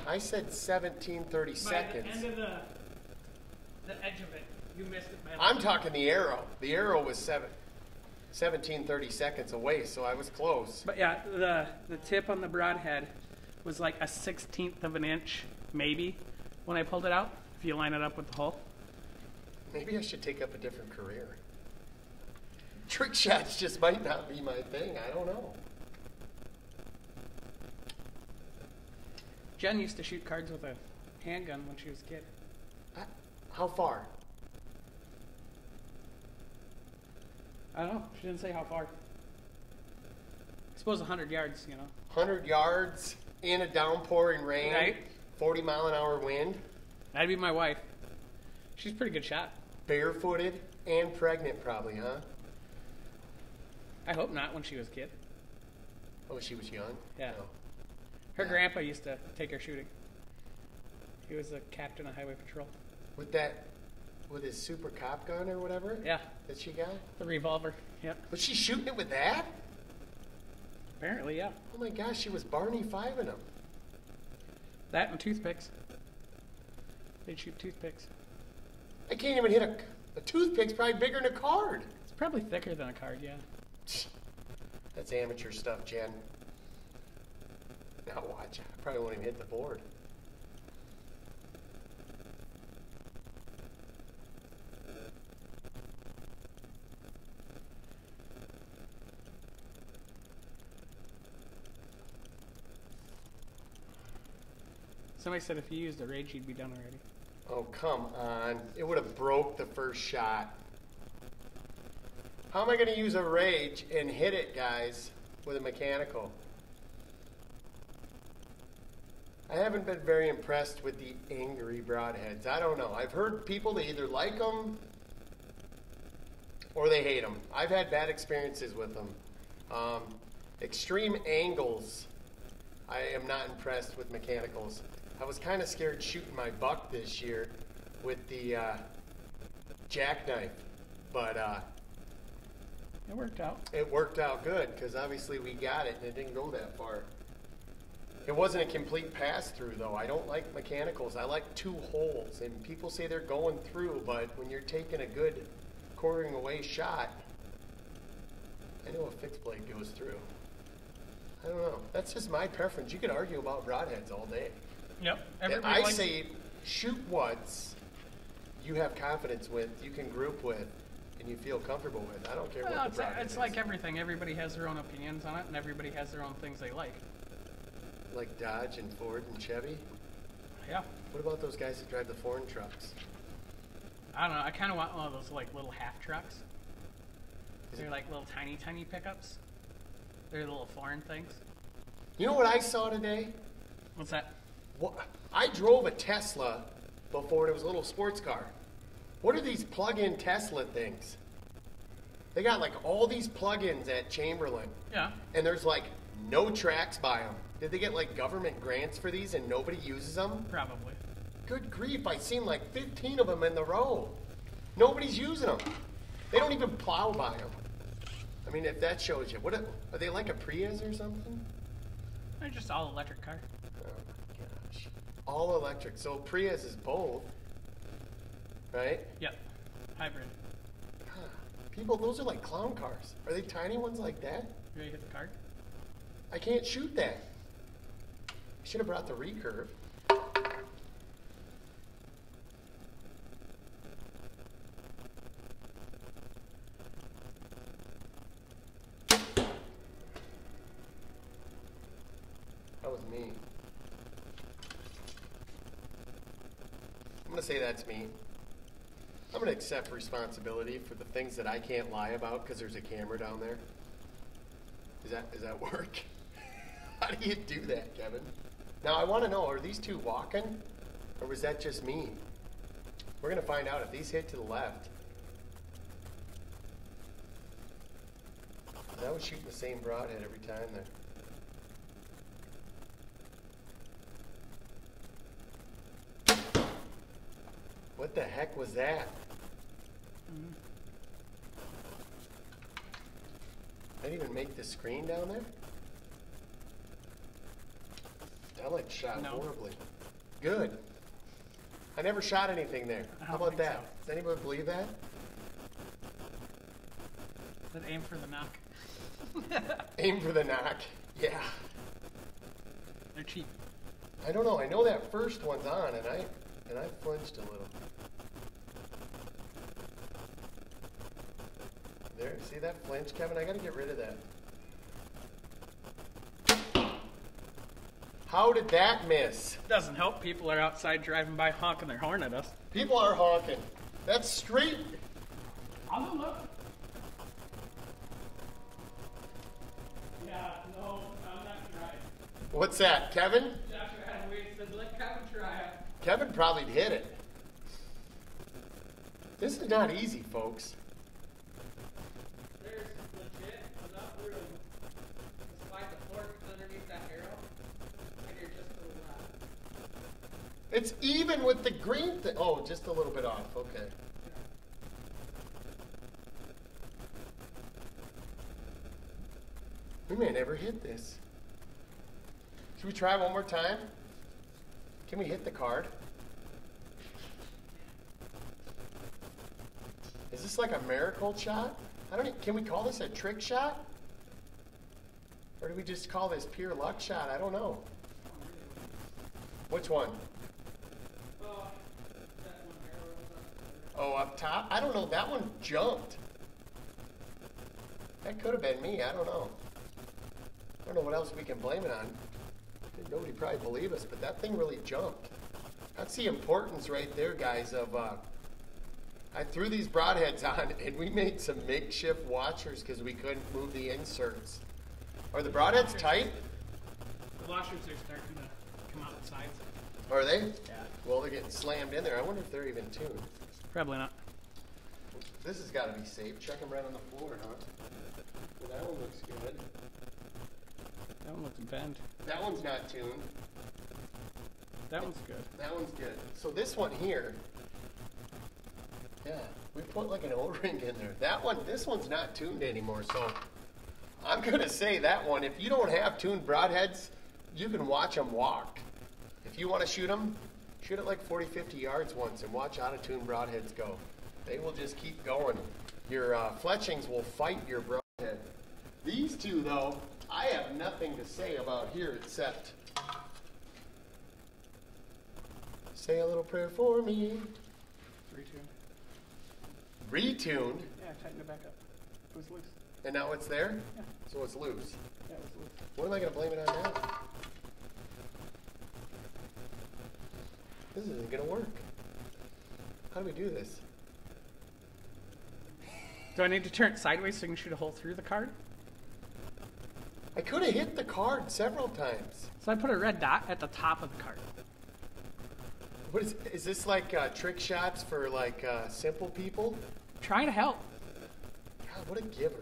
I said 1730 seconds. By the end of the edge of it, you missed it by like... I'm talking the arrow. The arrow was 1730 seconds away, so I was close. But yeah, the tip on the broadhead was like a 16th of an inch, maybe, when I pulled it out, if you line it up with the hole. Maybe I should take up a different career. Trick shots just might not be my thing. I don't know. Jen used to shoot cards with a handgun when she was a kid. How far? I don't know. She didn't say how far. I suppose 100 yards, you know. 100 yards in a downpouring rain. Right. 40 mile an hour wind. That'd be my wife. She's a pretty good shot. Barefooted and pregnant probably, huh? I hope not when she was a kid. Oh, she was young? Yeah. No. Her grandpa used to take her shooting. He was a captain of highway patrol. With his super cop gun or whatever? Yeah. That she got? The revolver, yep. Was she shooting it with that? Apparently, yeah. Oh my gosh, she was Barney Five-ing them. That and toothpicks. They'd shoot toothpicks. I can't even hit a toothpick's probably bigger than a card. It's probably thicker than a card, yeah. That's amateur stuff, Jen. Now watch. I probably won't even hit the board. Somebody said if you used a rage, you'd be done already. Oh, come on. It would have broke the first shot. How am I going to use a rage and hit it, guys, with a mechanical? I haven't been very impressed with the angry broadheads. I don't know. I've heard people that either like them or they hate them. I've had bad experiences with them. Extreme angles, I am not impressed with mechanicals. I was kind of scared shooting my buck this year with the jackknife, but It worked out. it worked out good because obviously we got it and it didn't go that far. It wasn't a complete pass-through, though. I don't like mechanicals. I like 2 holes, and people say they're going through, but when you're taking a good quartering away shot, I know a fixed blade goes through. I don't know. That's just my preference. You could argue about broadheads all day. Yep. I say shoot what's you have confidence with, you can group with, and you feel comfortable with. I don't care what the broadhead it's is. like everything. Everybody has their own opinions on it, and everybody has their own things they like. Like Dodge and Ford and Chevy. Yeah. What about those guys that drive the foreign trucks? I don't know. I kind of want one of those like little half trucks. They're like little tiny pickups. They're little foreign things. You know what I saw today? What's that? What? I drove a Tesla before. It was a little sports car. What are these plug-in Tesla things? They got like all these plug-ins at Chamberlain. Yeah. And there's like no tracks by them. Did they get like government grants for these and nobody uses them? Probably. Good grief, I seen like 15 of them in the row. Nobody's using them. They don't even plow by them. I mean, if that shows you. Are they like a Prius or something? They're just all electric car. Oh my gosh. All electric. So Prius is both, right? Yep. Hybrid. Huh. People, those are like clown cars. Are they tiny ones like that? You ready to hit the card? I can't shoot that. I should have brought the recurve. That was me. I'm going to say that's me. I'm going to accept responsibility for the things that I can't lie about because there's a camera down there. Does that work? How do you do that, Kevin? Now, I want to know, are these two walking? Or was that just me? We're going to find out if these hit to the left. I was shooting the same broadhead every time there. What the heck was that? I didn't even make the screen down there? That like shot horribly. Good. I never shot anything there. How about that? So. Does anybody believe that? But aim for the knock. Aim for the knock. Yeah. They're cheap. I don't know. I know that first one's on, and I flinched a little. There, see that flinch, Kevin? I got to get rid of that. How did that miss? Doesn't help. People are outside driving by honking their horn at us. People are honking. That's straight. I'll go look. Yeah, no, I'm not gonna try. What's that, Kevin? Joshua had waited, said let Kevin try it. Kevin probably hit it. This is not easy, folks. There's legit enough room to slide the fork underneath that arrow, and you're just to the left. It's even with the green thing. Oh, just a little bit off. Okay. We may never hit this. Should we try one more time? Can we hit the card? Is this like a miracle shot? Can we call this a trick shot? Or do we just call this pure luck shot? I don't know. Which one? Oh, up top? I don't know. That one jumped. That could have been me. I don't know. I don't know what else we can blame it on. Nobody probably believe us, but that thing really jumped. That's the importance right there, guys, of I threw these broadheads on, and we made some makeshift watchers because we couldn't move the inserts. Are the broadheads tight? The washers are starting to come out the sides. Are they? Yeah. Well, they're getting slammed in there. I wonder if they're even tuned. Probably not. This has got to be safe. Check them right on the floor, huh? Well, that one looks good. That one looks bent. That one's not tuned. That one's good. That one's good. So this one here, yeah, we put like an O-ring in there. That one, this one's not tuned anymore. So I'm going to say that one, if you don't have tuned broadheads, you can watch them walk. If you want to shoot them, shoot it like 40, 50 yards once and watch out of tuned broadheads go. They will just keep going. Your fletchings will fight your broadhead. These two, though, I have nothing to say about here except say a little prayer for me. Retuned. Retuned? Yeah, I tightened it back up. It was loose. And now it's there? Yeah. So it's loose. Yeah, it was loose. What am I going to blame it on now? This isn't gonna work. How do we do this? Do I need to turn it sideways so you can shoot a hole through the card? I could have hit the card several times. So I put a red dot at the top of the card. What is this like trick shots for like simple people? Trying to help. God, what a giver.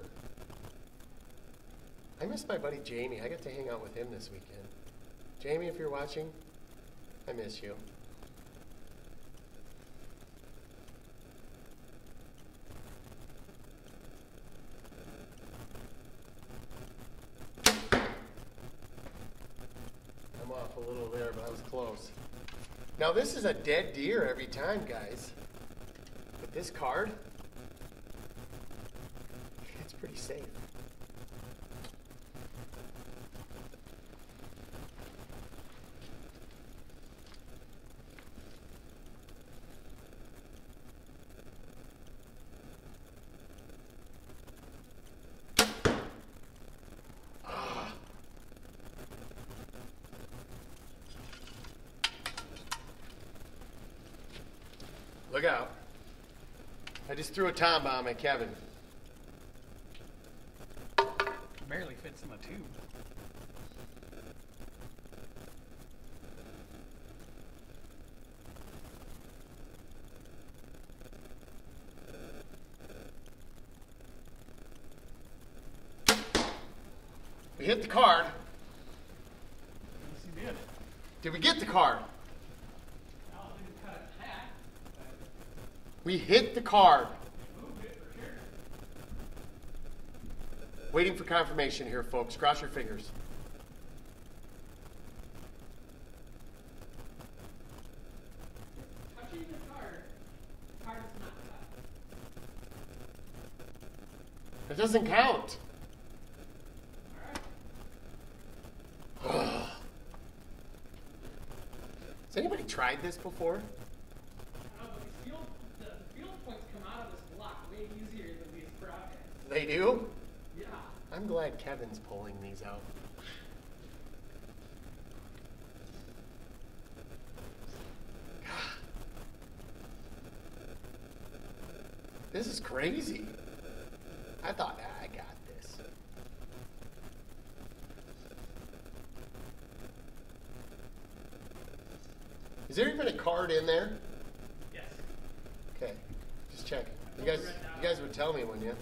I miss my buddy Jamie. I got to hang out with him this weekend. Jamie, if you're watching, I miss you. I'm off a little there, but I was close. Now this is a dead deer every time, guys. But this card, it's pretty safe. Look out. I just threw a time bomb at Kevin. Barely fits in the tube. We hit the card. Yes, you did. Did we get the card? Well, I didn't cut it in half. We hit the card. Moved it for sure. Waiting for confirmation here, folks. Cross your fingers. Touching the card is not cut. It doesn't count. Has anybody tried this before? But the field points come out of this block way easier than these broadheads. They do? Yeah. I'm glad Kevin's pulling these out. This is crazy. I thought, I got this. Is there even a card in there? Yes. Okay, just checking. You guys would tell me, wouldn't you?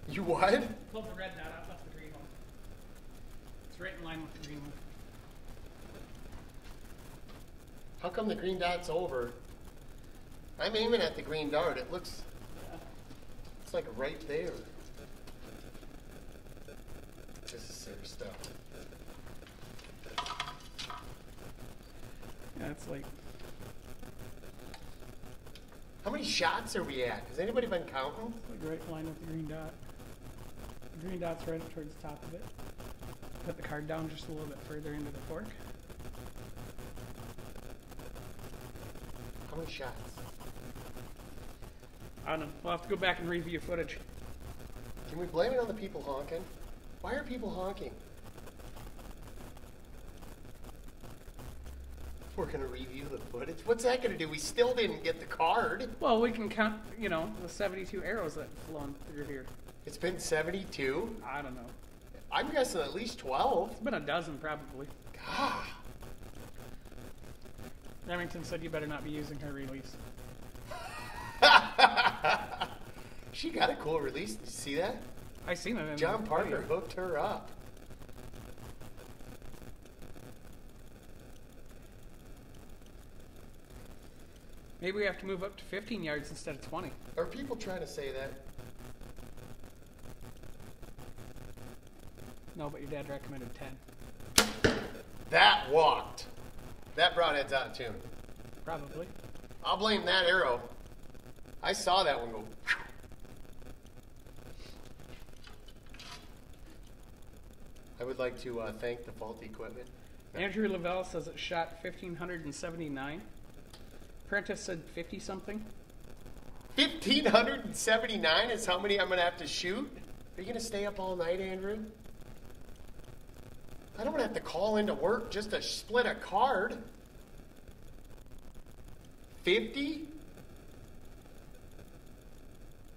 You what? Pull the red dot out, that's the green one. It's right in line with the green one. How come the green dot's over? I'm aiming at the green dart. It looks, it's like right there. This is serious stuff. Yeah, it's like How many shots are we at? Has anybody been counting? right in line with the green dot. The green dot's right up towards the top of it. Put the card down just a little bit further into the fork. How many shots? I don't know. We'll have to go back and review footage. Can we blame it on the people honking? Why are people honking? We're going to review the footage. What's that going to do? We still didn't get the card. Well, we can count, the 72 arrows that have flown through here. It's been 72. I don't know. I'm guessing at least 12. It's been a dozen, probably. God. Remington said you better not be using her release. She got a cool release. Did you see that? I seen it in John the Parker video. hooked her up. Maybe we have to move up to 15 yards instead of 20. Are people trying to say that? No, but your dad recommended 10. That walked. That broadhead's out of tune. Probably. I'll blame that arrow. I saw that one go. I would like to thank the faulty equipment. Andrew Lavelle says it shot 1,579. Prentice said 50 something. 1,579 is how many I'm going to have to shoot? Are you going to stay up all night, Andrew? I don't want to have to call into work just to split a card. 50?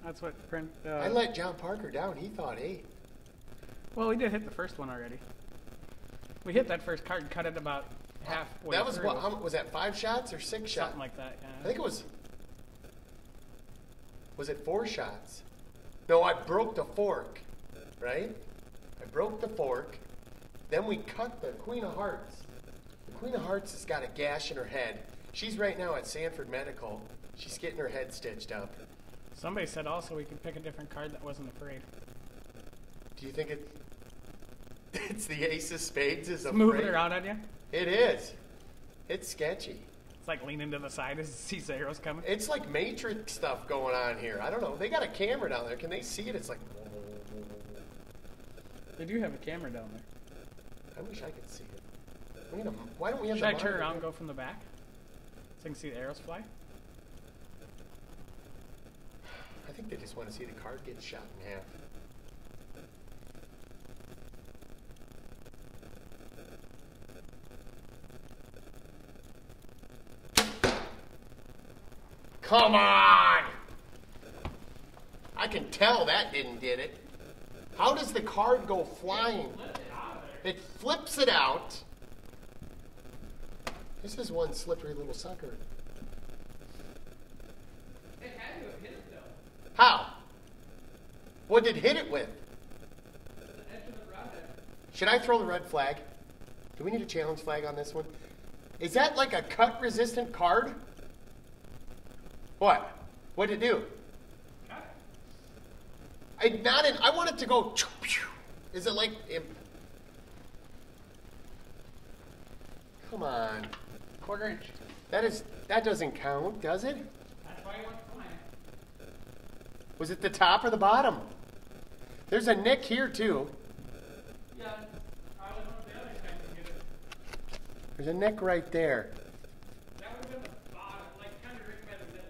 That's what print. I let John Parker down. He thought 8. Well, we did hit the first one already. We hit that first card and cut it about halfway. That was through. what? How, was that 5 shots or 6 shots? Something like that. Yeah. I think it was. Was it 4 shots? No, I broke the fork, right? I broke the fork. Then we cut the Queen of Hearts. The Queen of Hearts has got a gash in her head. She's right now at Sanford Medical. She's getting her head stitched up. Somebody said also we could pick a different card that wasn't afraid. Do you think it's the Ace of Spades is afraid? Moving around on you? It is. It's sketchy. It's like leaning to the side as it sees the arrows coming. It's like Matrix stuff going on here. I don't know. They got a camera down there. Can they see it? It's like... They do have a camera down there. I wish I could see it. Why don't we have Should the I turn monitor? around and go from the back? So I can see the arrows fly? I think they just want to see the card get shot in half. Come on! I can tell that didn't get it. How does the card go flying? It flips it out. This is one slippery little sucker. It had to have hit it though. How? What did it hit it with? The edge of the broadhead. Should I throw the red flag? Do we need a challenge flag on this one? Is that like a cut-resistant card? What? What did it do? Cut it. I want it to go... Is it like... Come on. 1/4 inch. That doesn't count, does it? That's why you went flying. Was it the top or the bottom? There's a nick here, too. Yeah, probably one of the other times you get it. There's a nick right there. That would have been the bottom, like kind of right by the middle.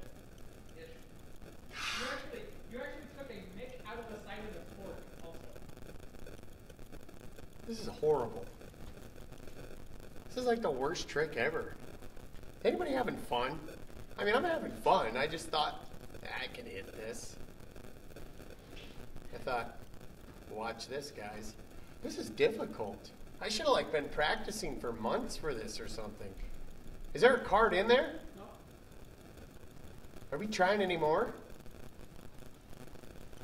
You actually took a nick out of the side of the fork also. This is horrible. This is like the worst trick ever. Anybody having fun? I mean, I'm having fun. I just thought, I can hit this. I thought, watch this, guys. This is difficult. I should have been practicing for months for this or something. Is there a card in there? No. Are we trying anymore?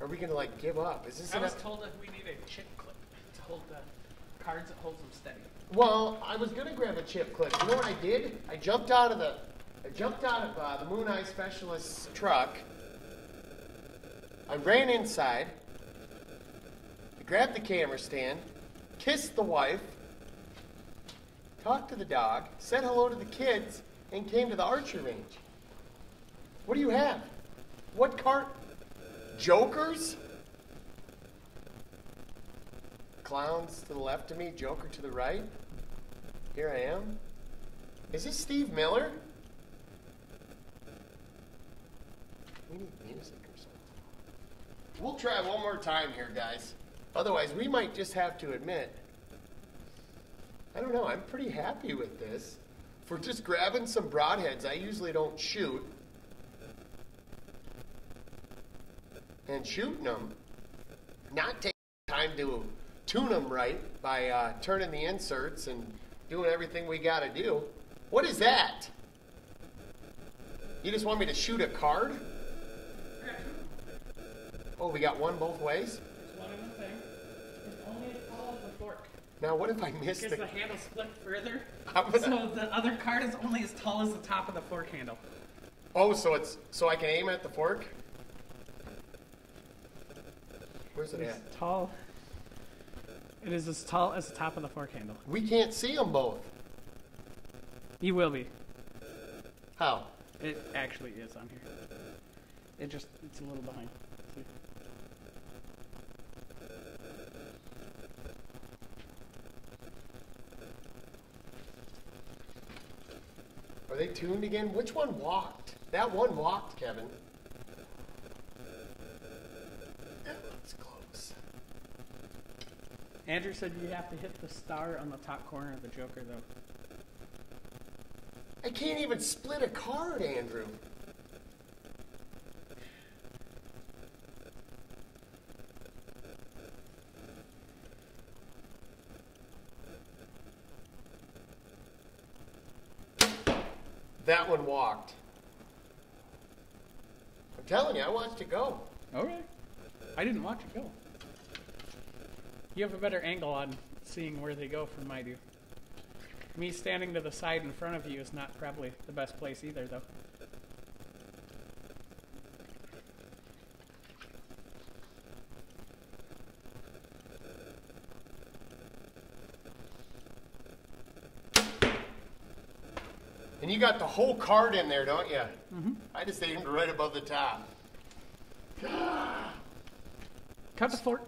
Are we gonna give up? Is this I was enough? told that we need a chip clip to hold the cards that holds them steady. Well, I was gonna grab a chip clip. You know what I did? I jumped out of the Moon Eye Specialist's truck. I ran inside. I grabbed the camera stand, kissed the wife, talked to the dog, said hello to the kids, and came to the archery range. What do you have? What card? Jokers? Clowns to the left of me, Joker to the right. Here I am. Is this Steve Miller? We need music or something. We'll try one more time here, guys. Otherwise, we might just have to admit, I don't know, I'm pretty happy with this. For just grabbing some broadheads, I usually don't shoot. And shooting them, not taking time to tune them right by turning the inserts and doing everything we got to do. What is that? You just want me to shoot a card? Oh, we got one both ways? There's one in the thing. It's only as tall as the fork. Now, what if I miss Because the... the handle split further. I'm gonna- So the other card is only as tall as the top of the fork handle. Oh, so I can aim at the fork? Where's it It's at? tall. It is as tall as the top of the fork handle. We can't see them both. You will be. How? It actually is on here. It's a little behind. See? Are they tuned again? Which one walked? That one walked, Kevin. That one's close. Andrew said you have to hit the star on the top corner of the Joker, though. I can't even split a card, Andrew. That one walked. I'm telling you, I watched it go. All right. I didn't watch it go. You have a better angle on seeing where they go from I do. Me standing to the side in front of you is not probably the best place either, though. And you got the whole card in there, don't you? Mm-hmm. I just aimed right above the top. Cut the fork.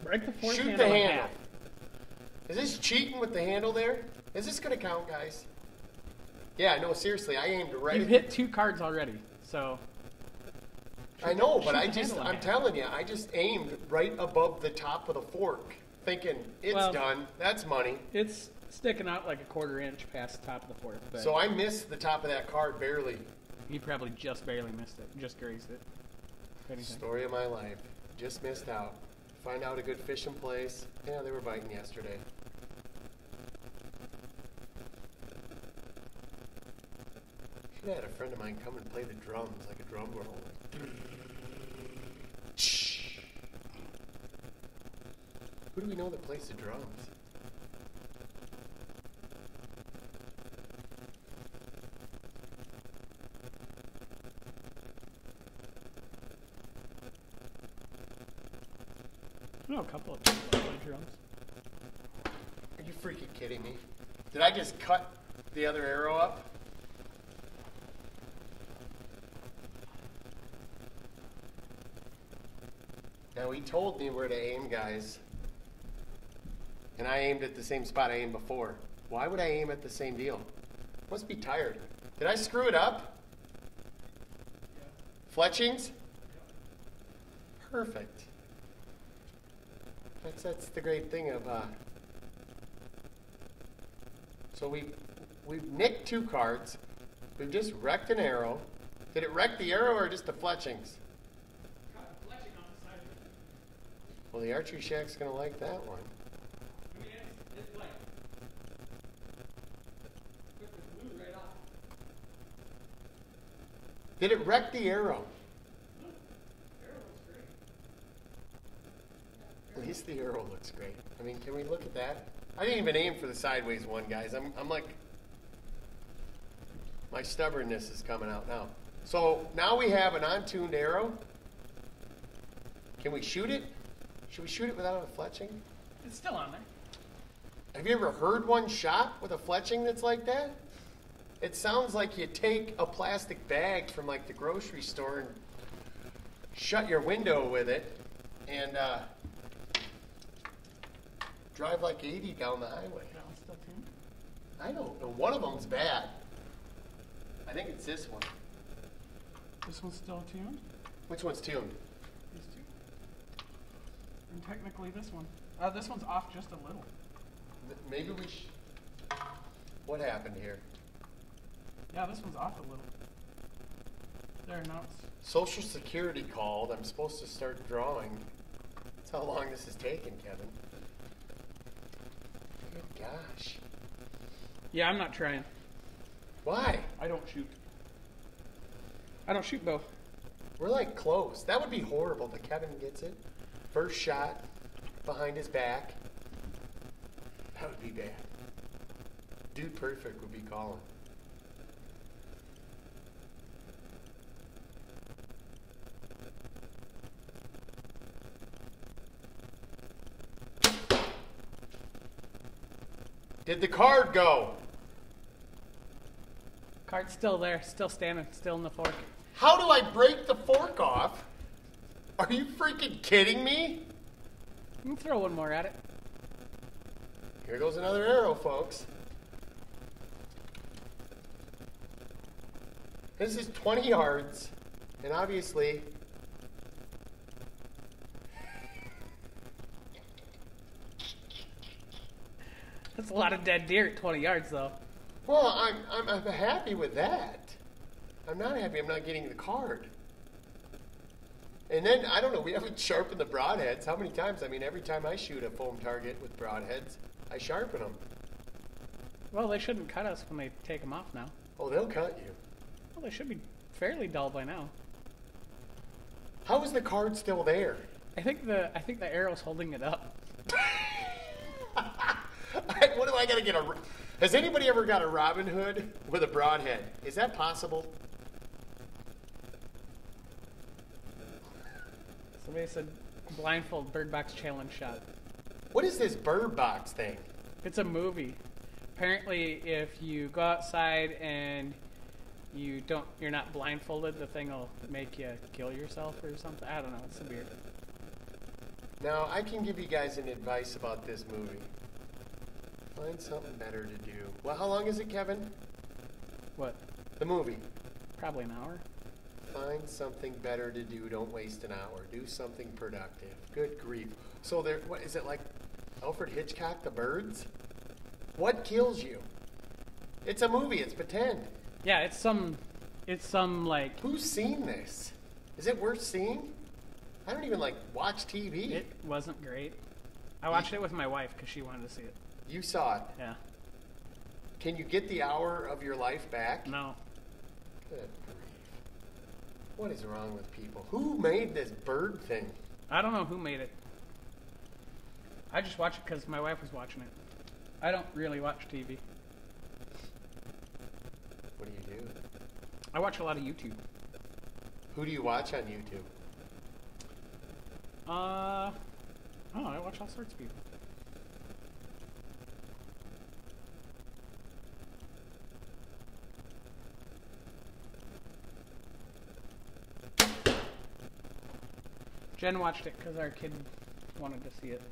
Break the fork Shoot handle the in handle. half. Is this cheating with the handle there? Is this going to count, guys? Yeah, no, seriously, I aimed right. You've hit 2 cards already, so. I know, but handle in I'm half. telling you, I just aimed right above the top of the fork, thinking, it's Well, done. That's money. It's sticking out like a 1/4 inch past the top of the fork. But So I missed the top of that card barely. you probably just barely missed it. Just grazed it. If anything. Story of my life. Just missed out. Find out a good fishing place. Yeah, they were biting yesterday. Should have had a friend of mine come and play the drums like a drum roll. Who do we know that plays the drums? I know a couple of people that play drums. Are you freaking kidding me? Did I just cut the other arrow up? Now he told me where to aim, guys. And I aimed at the same spot I aimed before. Why would I aim at the same deal? Must be tired. Did I screw it up? Yeah. Fletchings? Yeah. Perfect. That's the great thing of so we've nicked 2 cards. We've just wrecked an arrow. Did it wreck the arrow or just the fletchings? Got a fletching on the side of it. Well, the archery shack's gonna like that one. I mean, it's like took the glue right off. Did it wreck the arrow? Arrow looks great. At least the arrow looks great. I mean, can we look at that? I didn't even aim for the sideways one, guys. I'm like, my stubbornness is coming out now. So now we have an untuned arrow. Can we shoot it? Should we shoot it without a fletching? It's still on there. Have you ever heard one shot with a fletching that's like that? It sounds like you take a plastic bag from like the grocery store and shut your window with it and drive like 80 down the highway. That one's still tuned. I don't know. One of them's bad. I think it's this one. This one's still tuned. Which one's tuned? These 2. And technically this one. This one's off just a little. Maybe we What happened here? Yeah, this one's off a little. There, now it's. Social Security called. I'm supposed to start drawing. That's how long this is taking, Kevin. Good gosh. Yeah, I'm not trying. Why? I don't shoot. I don't shoot bow. We're like close. That would be horrible, but Kevin gets it. First shot behind his back. That would be bad. Dude Perfect would be calling. Did the card go? Card's still there, still standing, still in the fork. How do I break the fork off? Are you freaking kidding me? You can throw one more at it. Here goes another arrow, folks. This is 20 yards, and obviously That's a lot of dead deer at 20 yards, though. Well, I'm happy with that. I'm not happy I'm not getting the card. And then, I don't know, we haven't sharpened the broadheads. How many times? I mean, every time I shoot a foam target with broadheads, I sharpen them. Well, they shouldn't cut us when they take them off now. Oh, they'll cut you. Well, they should be fairly dull by now. How is the card still there? I think the arrow's holding it up. What do I gotta get Has anybody ever got a Robin Hood with a broadhead? Is that possible? Somebody said blindfold bird box challenge shot. What is this bird box thing? It's a movie. Apparently, if you go outside and you're not blindfolded, the thing will make you kill yourself or something. I don't know. It's weird. Now, I can give you guys an advice about this movie. Find something better to do. Well, how long is it, Kevin? What? The movie. Probably an hour. Find something better to do. Don't waste an hour. Do something productive. Good grief. So what is it like Alfred Hitchcock, The Birds? What kills you? It's a movie. It's pretend. Yeah, it's some like... Who's seen this? Is it worth seeing? I don't even watch TV. It wasn't great. I watched it with my wife because she wanted to see it. You saw it? Yeah. Can you get the hour of your life back? No. Good grief. What is wrong with people? Who made this bird thing? I don't know who made it. I just watched it because my wife was watching it. I don't really watch TV. What do you do? I watch a lot of YouTube. Who do you watch on YouTube? I watch all sorts of people. Jen watched it because our kid wanted to see it.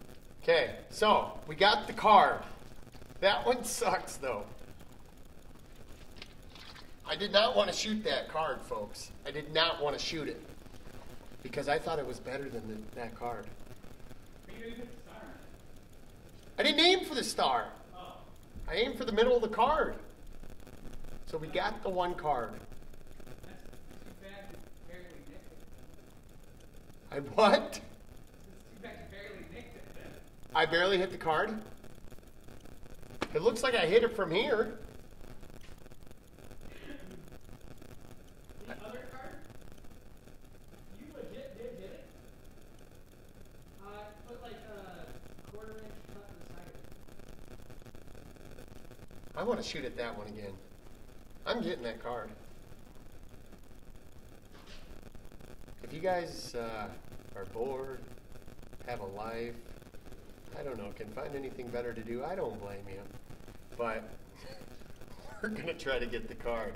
Okay, so we got the card. That one sucks, though. I did not want to shoot that card, folks. I did not want to shoot it because I thought it was better than that card. But you didn't hit the star. I didn't aim for the star. Oh. I aimed for the middle of the card. So we got the one card. That's too bad you barely nicked it. I what? It's too bad you barely nicked it then. I barely hit the card? It looks like I hit it from here. The other card? You legit did hit it? Put like a quarter-inch cut to the side of it. I want to shoot at that one again. I'm getting that card. If you guys are bored, have a life, I don't know, can find anything better to do, I don't blame you. But we're going to try to get the card.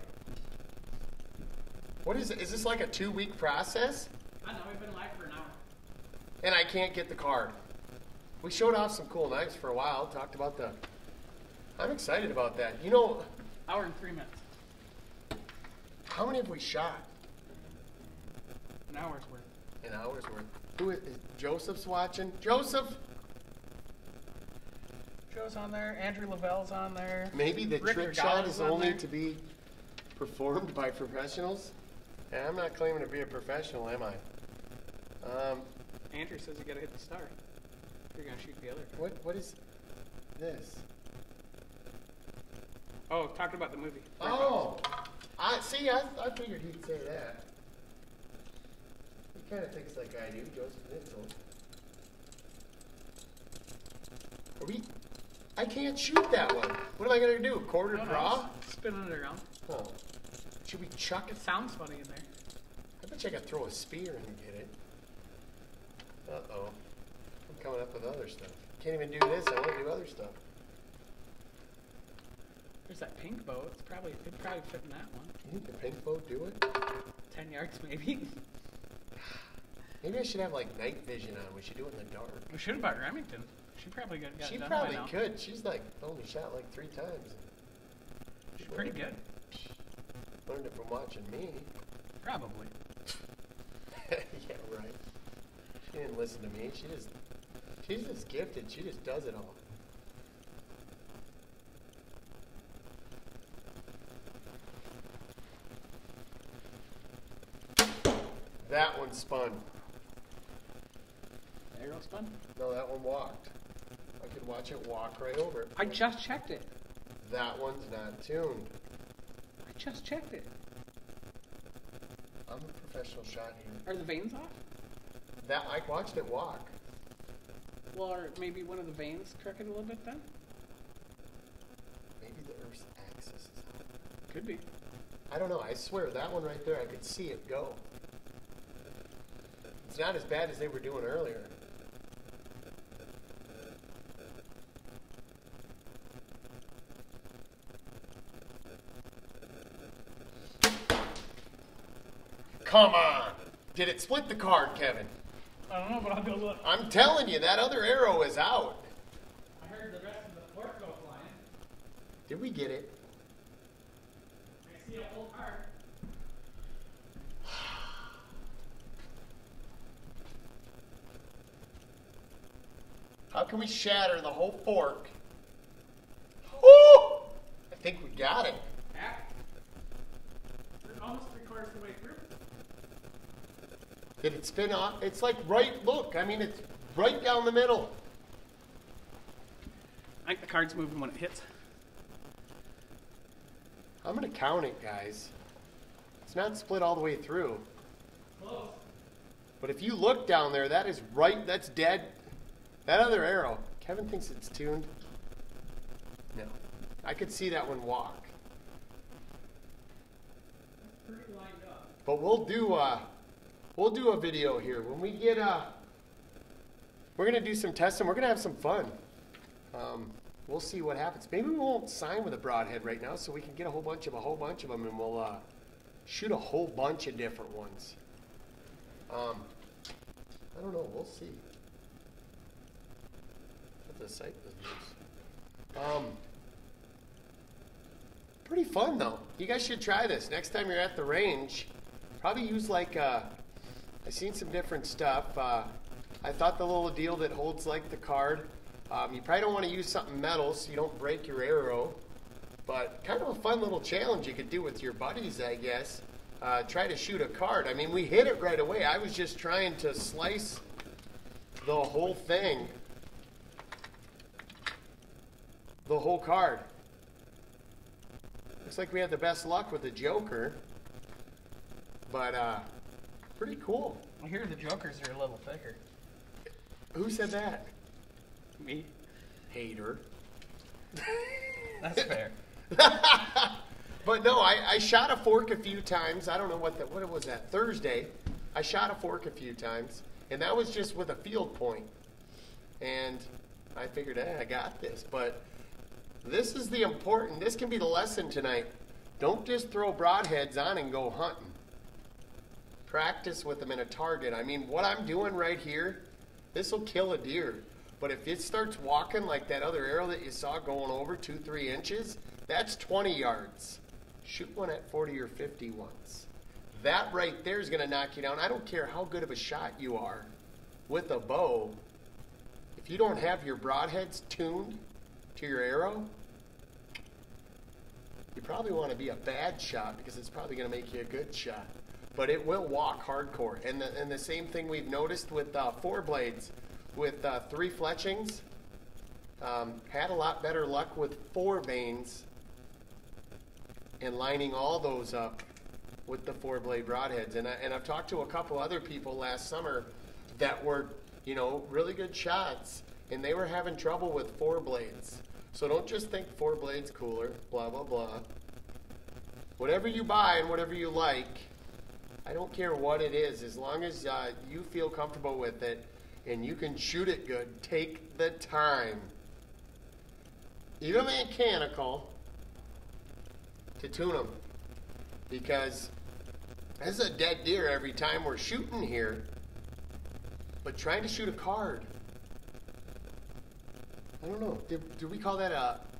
What is it? Is this like a 2-week process? I know, we've been live for an hour. And I can't get the card. We showed off some cool knives for a while, talked about the... I'm excited about that. You know... Hour and 3 minutes. How many have we shot? An hour's worth. An hour's worth. Who is Joseph's watching? Joseph! Joe's on there. Andrew Lavelle's on there. Maybe the Rick trick Regala's shot is on only there. to be performed by professionals? Yeah, I'm not claiming to be a professional, am I? Andrew says you gotta hit the star. If you're gonna shoot the other. What is this? Oh, talking about the movie. Oh! I figured he'd say that. He kind of thinks like I do, Joseph Nitzel. I can't shoot that one. What am I going to do? Quarter draw? Spinning it around. Oh. Should we chuck it? It sounds funny in there. I bet you I could throw a spear and get it. Uh-oh. I'm coming up with other stuff. Can't even do this. I want to do other stuff. There's that pink bow. It'd probably fit in that one. You think the pink bow do it? 10 yards maybe. Maybe I should have like night vision on. We should do it in the dark. We should have bought Remington. She probably got She it done probably by now. could. She's like only shot like 3 times. She's pretty good. Learned it from watching me. Probably. Yeah, right. She didn't listen to me. She's just gifted. She just does it all. That one spun. The arrow spun? No, that one walked. I could watch it walk right over it. I just checked it. That one's not tuned. I just checked it. I'm a professional shot here. Are the vanes off? That I watched it walk. Well, or maybe one of the vanes crooked a little bit then? Maybe the Earth's axis is out. Could be. I don't know. I swear, that one right there, I could see it go. It's not as bad as they were doing earlier. Come on! Did it split the card, Kevin? I don't know, but I'll go look. I'm telling you, that other arrow is out. I heard the rest of the fork go flying. Did we get it? I see a whole card. How can we shatter the whole fork? Woo! I think we got it. Yeah. We're almost 3/4 the way through. Did it spin off? It's like right, look, I mean, it's right down the middle. I think the card's moving when it hits. I'm going to count it, guys. It's not split all the way through. Close. But if you look down there, that is right, that's dead. That other arrow, Kevin thinks it's tuned. No. I could see that one walk. Pretty lined up. But we'll do a video here. When we get, we're going to do some testing. We're going to have some fun. We'll see what happens. Maybe we won't sign with a broadhead right now so we can get a whole bunch of them and we'll shoot a whole bunch of different ones. I don't know. We'll see. The sight was loose. Pretty fun though. You guys should try this next time you're at the range. Probably use like I've seen some different stuff. I thought the little deal that holds like the card. You probably don't want to use something metal so you don't break your arrow. But kind of a fun little challenge you could do with your buddies, I guess. Try to shoot a card. I mean, we hit it right away. I was just trying to slice the whole thing. The whole card. Looks like we had the best luck with the Joker. But, pretty cool. I hear the jokers are a little thicker. Who said that? Me. Hater. That's fair. But no, I shot a fork a few times. I don't know what was that, Thursday. I shot a fork a few times. And that was just with a field point. And I figured, I got this. But this is this can be the lesson tonight. Don't just throw broadheads on and go hunting. Practice with them in a target. I mean, what I'm doing right here, this will kill a deer. But if it starts walking like that other arrow that you saw going over 2-3 inches, that's 20 yards. Shoot one at 40 or 50 once. That right there is going to knock you down. I don't care how good of a shot you are with a bow. If you don't have your broadheads tuned to your arrow, you probably want to be a bad shot because it's probably going to make you a good shot. But it will walk hardcore. And the same thing we've noticed with 4 blades. With 3 fletchings, had a lot better luck with 4 vanes and lining all those up with the 4-blade broadheads. And I've talked to a couple other people last summer that were, really good shots, and they were having trouble with 4 blades. So don't just think 4 blades cooler, blah, blah, blah. Whatever you buy and whatever you like, I don't care what it is, as long as you feel comfortable with it, and you can shoot it good, take the time. Even mechanical, to tune them. Because this is a dead deer every time we're shooting here. But trying to shoot a card, I don't know. Did we call that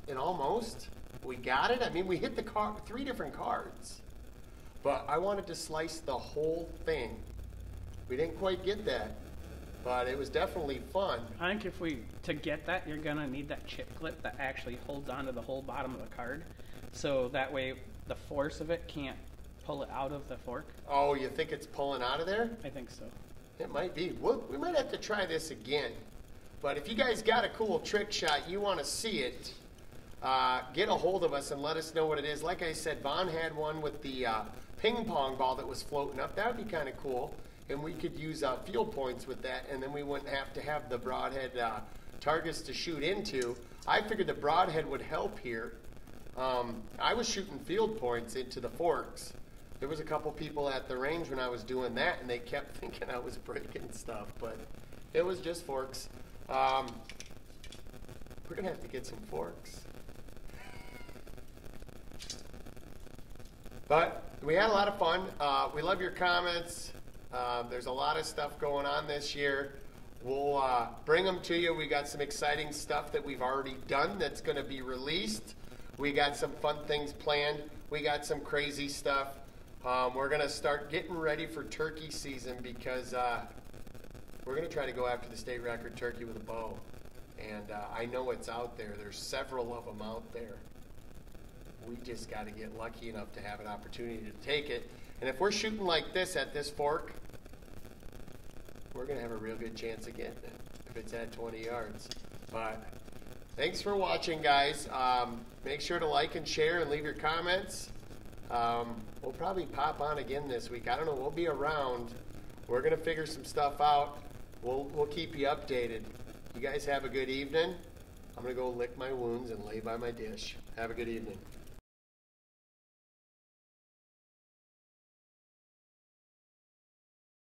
an almost? We got it? I mean, we hit the 3 different cards. But I wanted to slice the whole thing. We didn't quite get that. But it was definitely fun. I think to get that, you're going to need that chip clip that actually holds onto the whole bottom of the card. So that way the force of it can't pull it out of the fork. Oh, you think it's pulling out of there? I think so. It might be. We might have to try this again. But if you guys got a cool trick shot, you want to see it, get a hold of us and let us know what it is. Like I said, Vaughn had one with the ping pong ball that was floating up. That would be kind of cool. And we could use field points with that, and then we wouldn't have to have the broadhead targets to shoot into. I figured the broadhead would help here. I was shooting field points into the forks. There was a couple people at the range when I was doing that, and they kept thinking I was breaking stuff, but it was just forks. We're going to have to get some forks. But we had a lot of fun. We love your comments. There's a lot of stuff going on this year. We'll bring them to you. We got some exciting stuff that we've already done that's going to be released. We got some fun things planned. We got some crazy stuff. We're going to start getting ready for turkey season because we're going to try to go after the state record turkey with a bow. And I know it's out there. There's several of them out there. We just got to get lucky enough to have an opportunity to take it. And if we're shooting like this at this fork, we're going to have a real good chance of getting it if it's at 20 yards. But thanks for watching, guys. Make sure to like and share and leave your comments. We'll probably pop on again this week. I don't know. We'll be around. We're going to figure some stuff out. We'll keep you updated. You guys have a good evening. I'm going to go lick my wounds and lay by my dish. Have a good evening.